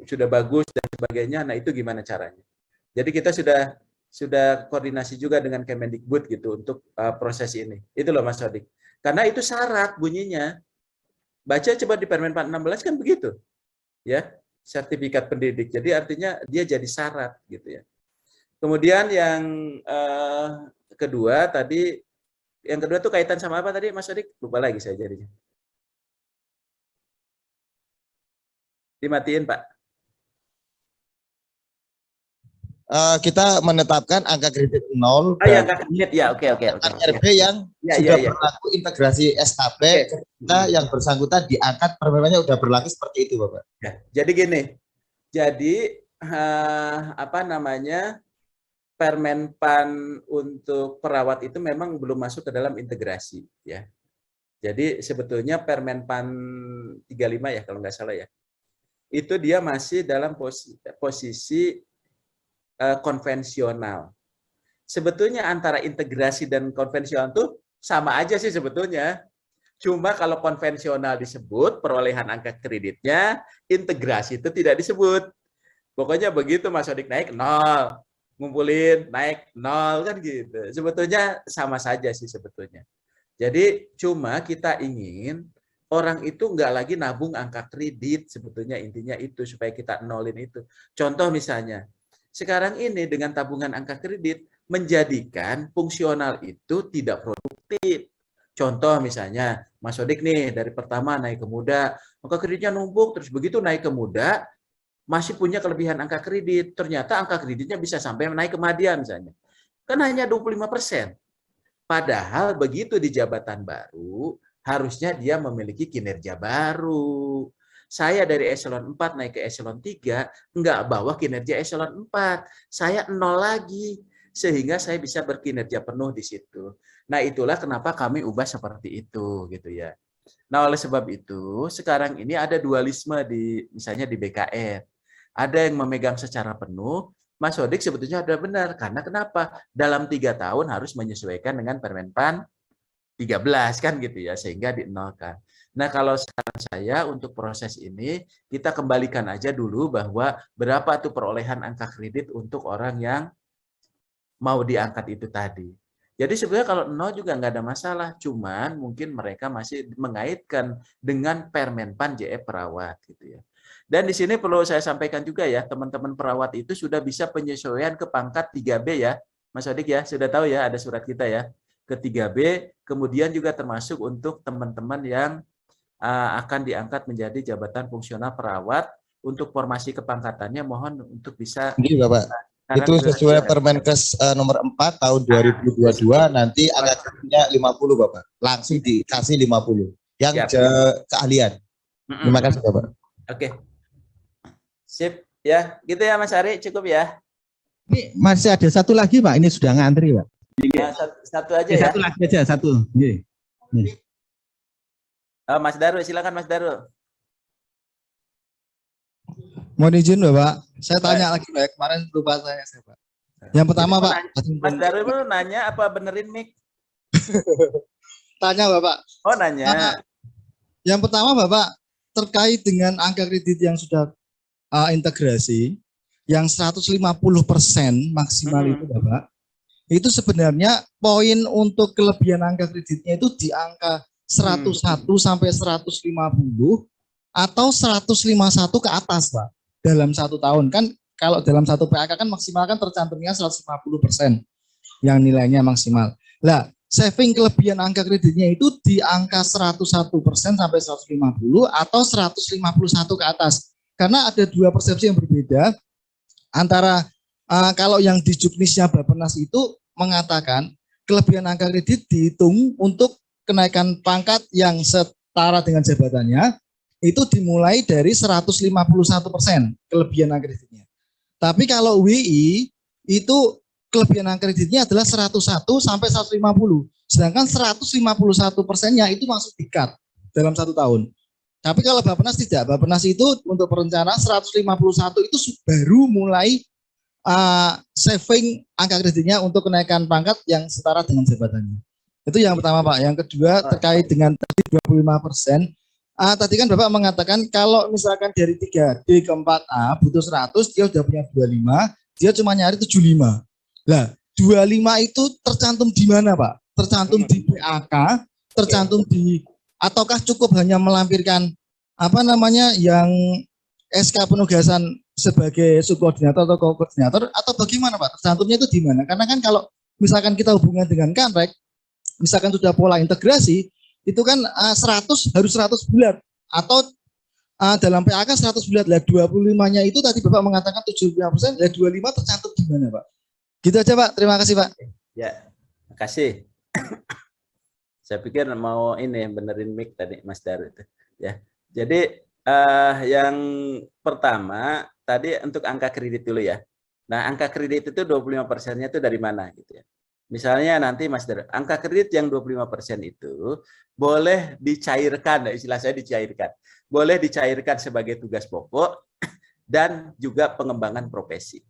sudah bagus dan sebagainya. Nah, itu gimana caranya? Jadi kita sudah koordinasi juga dengan Kemendikbud gitu untuk proses ini. Itu loh Mas Sodik. Karena itu syarat bunyinya. Baca coba di Permenpan 16 kan begitu. Ya, sertifikat pendidik. Jadi artinya dia jadi syarat gitu ya. Kemudian yang kedua tadi, yang kedua tuh kaitan sama apa tadi Mas Sodik? Lupa lagi saya jadinya. Dimatiin Pak. Kita menetapkan angka kredit 0 angka kredit ya, oke. RB yang sudah berlaku integrasi SKP, kita yang bersangkutan diangkat permenpannya sudah berlaku seperti itu Bapak. Ya, jadi gini, Permenpan untuk perawat itu memang belum masuk ke dalam integrasi ya. Jadi sebetulnya Permenpan 35 ya kalau nggak salah ya. Itu dia masih dalam posisi konvensional. Sebetulnya antara integrasi dan konvensional itu sama aja sih sebetulnya. Cuma kalau konvensional disebut perolehan angka kreditnya, integrasi itu tidak disebut. Pokoknya begitu Mas Sodik naik 0, ngumpulin naik 0 kan gitu. Sebetulnya sama saja sih sebetulnya. Jadi cuma kita ingin orang itu nggak lagi nabung angka kredit, sebetulnya intinya itu supaya kita nolin itu. Contoh misalnya, sekarang ini dengan tabungan angka kredit menjadikan fungsional itu tidak produktif. Contoh misalnya, Mas Sodik nih dari pertama naik ke muda, angka kreditnya numpuk, terus begitu naik ke muda, masih punya kelebihan angka kredit. Ternyata angka kreditnya bisa sampai naik ke madya misalnya. Kan hanya 25%. Padahal begitu di jabatan baru, harusnya dia memiliki kinerja baru. Saya dari eselon 4 naik ke eselon 3, enggak bawa kinerja eselon 4. Saya 0 lagi. sehingga saya bisa berkinerja penuh di situ. Nah, itulah kenapa kami ubah seperti itu gitu ya. Nah, oleh sebab itu sekarang ini ada dualisme di misalnya di BKN. Ada yang memegang secara penuh, Mas Sodik sebetulnya sudah benar. Karena kenapa? Dalam 3 tahun harus menyesuaikan dengan Permenpan 13 kan gitu ya, sehingga dinolkan. Nah, kalau saran saya untuk proses ini, kita kembalikan aja dulu bahwa berapa tuh perolehan angka kredit untuk orang yang mau diangkat itu tadi. Jadi sebenarnya kalau 0 juga nggak ada masalah, cuman mungkin mereka masih mengaitkan dengan Permenpan JF perawat gitu ya. Dan di sini perlu saya sampaikan juga ya, teman-teman perawat itu sudah bisa penyesuaian ke pangkat 3B ya, Mas Odik ya, sudah tahu ya ada surat kita ya, ke 3B, kemudian juga termasuk untuk teman-teman yang akan diangkat menjadi jabatan fungsional perawat, untuk formasi kepangkatannya mohon untuk bisa. Ini Bapak. Itu sesuai Permenkes nomor 4 tahun 2022 nanti angkanya 50 Bapak. Langsung dikasih 50 yang keahlian. Terima kasih Bapak. Oke. Sip ya, gitu ya Mas Ari, cukup ya. Ini masih ada satu lagi Pak, ini sudah ngantri Pak. Ya, satu aja ya. Satu lagi aja, satu. Nih. Mas Daru, silakan Mas Daru. Mohon izin Bapak, saya tanya lagi Pak, kemarin lupa saya Pak. Yang pertama Pak. Mas Daru itu nanya apa benerin mic? Tanya Bapak. Oh nanya. Yang pertama Bapak, terkait dengan angka kredit yang sudah integrasi, yang 150% maksimal itu Bapak, itu sebenarnya poin untuk kelebihan angka kreditnya itu di angka 101 sampai 150 atau 151 ke atas Pak. Dalam 1 tahun kan, kalau dalam satu PAK kan maksimal kan tercantumnya 150% yang nilainya maksimal. Lah, saving kelebihan angka kreditnya itu di angka 101% sampai 150 atau 151 ke atas. Karena ada dua persepsi yang berbeda antara kalau yang di juknisnya Bappenas itu mengatakan kelebihan angka kredit dihitung untuk kenaikan pangkat yang setara dengan jabatannya, itu dimulai dari 151% kelebihan angka kreditnya. Tapi kalau WI itu kelebihan angka kreditnya adalah 101 sampai 150. Sedangkan 151%-nya itu masuk di-cut dalam 1 tahun. Tapi kalau Bappenas tidak. Bappenas itu untuk perencanaan 151 itu baru mulai saving angka kreditnya untuk kenaikan pangkat yang setara dengan jabatannya. Itu yang pertama Pak. Yang kedua terkait dengan tadi 25%. Tadi kan Bapak mengatakan kalau misalkan dari 3D ke 4A butuh 100, dia sudah punya 25, dia cuma nyari 75. Lah, 25 itu tercantum di mana Pak? Tercantum di PAK, tercantum di, ataukah cukup hanya melampirkan apa namanya yang SK penugasan sebagai subkoordinator atau koordinator, atau bagaimana Pak? Tercantumnya itu di mana? Karena kan kalau misalkan kita hubungan dengan Kanrek, misalkan sudah pola integrasi, itu kan 100 harus 100 bulat atau dalam PAK 100 bulat. Lah 25-nya itu tadi Bapak mengatakan 75%, lah 25 tercantum di mana Pak? Gitu aja Pak, terima kasih Pak. Ya, makasih. Saya pikir mau ini benerin mic tadi Mas Daru itu. Ya, jadi yang pertama tadi untuk angka kredit dulu ya. Nah, angka kredit itu 25%-nya itu dari mana gitu ya. Misalnya nanti Mas Daru, angka kredit yang 25% itu boleh dicairkan, istilah saya dicairkan. Boleh dicairkan sebagai tugas pokok dan juga pengembangan profesi.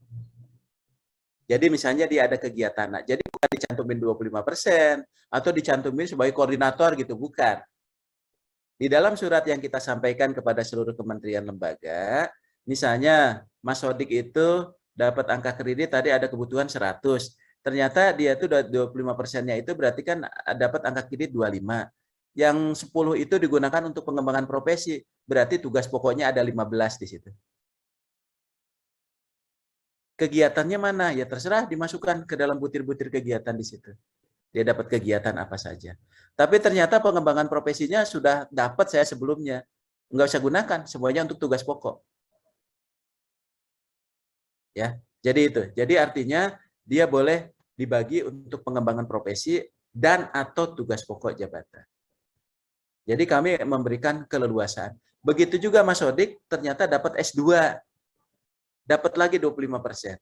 Jadi misalnya dia ada kegiatan, jadi bukan dicantumin 25% atau dicantumin sebagai koordinator gitu, bukan. Di dalam surat yang kita sampaikan kepada seluruh kementerian lembaga, misalnya Mas Sodik itu dapat angka kredit tadi ada kebutuhan 100. Ternyata dia itu 25%-nya itu berarti kan dapat angka kredit 25. Yang 10 itu digunakan untuk pengembangan profesi. Berarti tugas pokoknya ada 15 di situ. Kegiatannya mana? Ya terserah dimasukkan ke dalam butir-butir kegiatan di situ. Dia dapat kegiatan apa saja. Tapi ternyata pengembangan profesinya sudah dapat saya sebelumnya. Nggak usah gunakan, semuanya untuk tugas pokok. Ya, jadi itu. Jadi artinya dia boleh dibagi untuk pengembangan profesi dan atau tugas pokok jabatan. Jadi kami memberikan keleluasaan. Begitu juga Mas Sodik ternyata dapat S2. Dapat lagi 25%.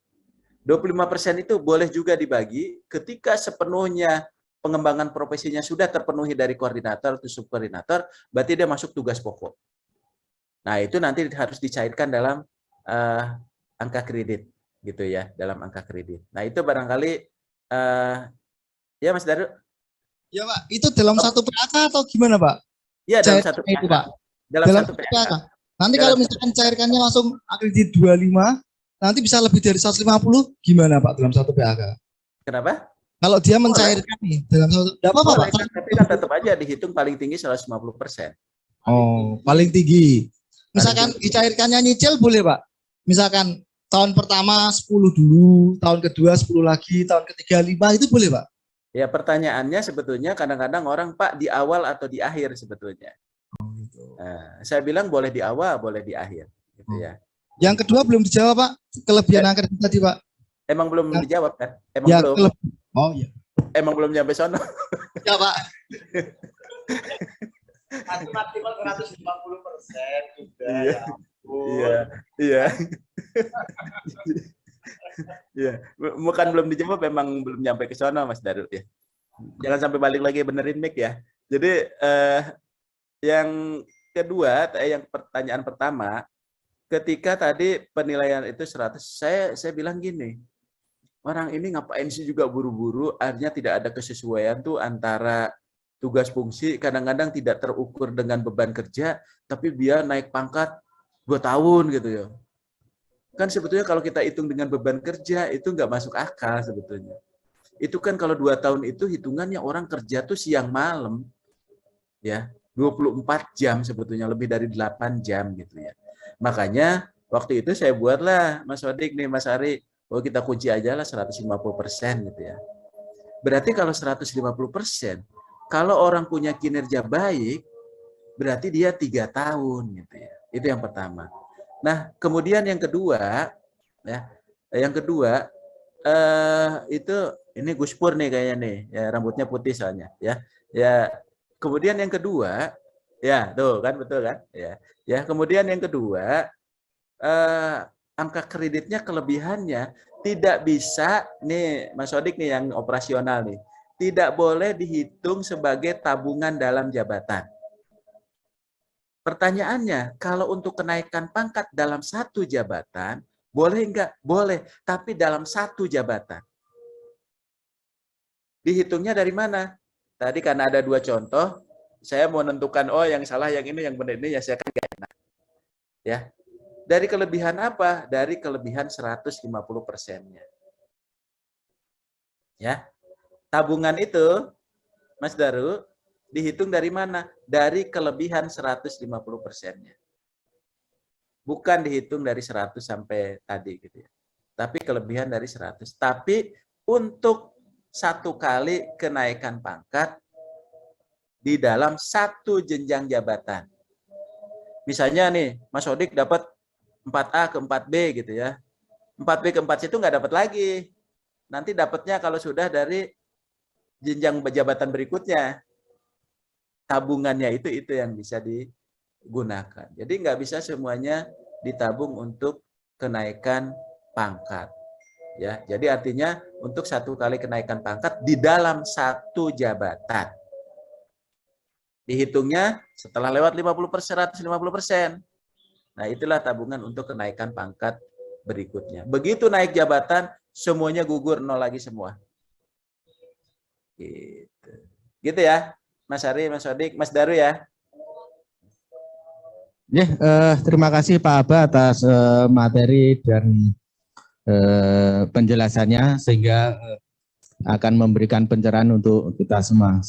25% itu boleh juga dibagi ketika sepenuhnya pengembangan profesinya sudah terpenuhi dari koordinator atau subkoordinator, berarti dia masuk tugas pokok. Nah, itu nanti harus dicairkan dalam angka kredit, gitu ya, dalam angka kredit. Nah, itu barangkali, ya Mas Daru? Ya Pak, itu dalam satu PAK atau gimana Pak? Iya, dalam satu Cairkannya itu, Pak. Dalam satu PAK. Nanti Dalam kalau misalkan cairkannya langsung akredit 25, nanti bisa lebih dari 150, gimana Pak dalam satu PAK? Kenapa? Kalau dia mencairkan nih dalam satu, enggak apa-apa Pak. Tapi kan tetap aja dihitung paling tinggi 150%. Oh, paling tinggi. Misalkan dicairkannya nyicil boleh Pak? Misalkan tahun pertama 10 dulu, tahun kedua 10 lagi, tahun ketiga 5, itu boleh Pak? Ya, pertanyaannya sebetulnya kadang-kadang orang, Pak, di awal atau di akhir sebetulnya. Nah, saya bilang boleh di awal, boleh di akhir, gitu ya. Yang kedua belum dijawab Pak, kelebihan angka tadi Pak. Emang belum dijawab kan? Emang ya, belum. Oh iya. Emang belum nyampe sono. Ya Pak. Maksimal 150% juga. Iya. Iya. Iya. Iya, bukan belum dijawab, memang belum nyampe ke sono Mas Darul ya. Jangan sampai balik lagi, benerin mic ya. Jadi yang kedua, yang pertanyaan pertama, ketika tadi penilaian itu 100, saya bilang gini, orang ini ngapain sih juga buru-buru, akhirnya tidak ada kesesuaian tuh antara tugas fungsi, kadang-kadang tidak terukur dengan beban kerja, tapi dia naik pangkat 2 tahun gitu ya. Kan sebetulnya kalau kita hitung dengan beban kerja, itu nggak masuk akal sebetulnya. Itu kan kalau 2 tahun itu hitungannya orang kerja tuh siang malam, ya 24 jam sebetulnya, lebih dari 8 jam gitu ya. Makanya waktu itu saya buatlah Mas Wadik nih, Mas Ari, oh kita kunci aja lah 150% gitu ya. Berarti kalau 150%, kalau orang punya kinerja baik, berarti dia 3 tahun gitu ya. Itu yang pertama. Nah, kemudian yang kedua, ya, yang kedua itu ini Gus Pur nih kayaknya nih, ya rambutnya putih soalnya, ya. Ya, kemudian yang kedua, ya tuh kan betul kan, ya. Ya, kemudian yang kedua, angka kreditnya kelebihannya tidak bisa nih Mas Sodik nih yang operasional nih, tidak boleh dihitung sebagai tabungan dalam jabatan. Pertanyaannya, kalau untuk kenaikan pangkat dalam satu jabatan, boleh enggak? Boleh, tapi dalam satu jabatan. Dihitungnya dari mana? Tadi karena ada 2 contoh, saya mau menentukan, oh yang salah yang ini, yang benar ini, ya saya kan enggak enak. Ya. Dari kelebihan apa? Dari kelebihan 150%-nya. Ya. Tabungan itu, Mas Daru, dihitung dari mana? Dari kelebihan 150%-nya. Bukan dihitung dari 100 sampai tadi gitu ya. Tapi kelebihan dari 100. Tapi untuk satu kali kenaikan pangkat di dalam satu jenjang jabatan. Misalnya nih, Mas Sodik dapat 4A ke 4B gitu ya. 4B ke 4C itu nggak dapat lagi. Nanti dapatnya kalau sudah dari jenjang jabatan berikutnya. Tabungannya itu yang bisa digunakan. Jadi nggak bisa semuanya ditabung untuk kenaikan pangkat. Ya, jadi artinya untuk satu kali kenaikan pangkat di dalam satu jabatan. Dihitungnya setelah lewat 50%, 150%. Nah, itulah tabungan untuk kenaikan pangkat berikutnya. Begitu naik jabatan, semuanya gugur, nol lagi semua. Gitu ya. Mas Ari, Mas Sodik, Mas Daru ya. Ya, terima kasih Pak Aba atas materi dan penjelasannya sehingga akan memberikan pencerahan untuk kita semua.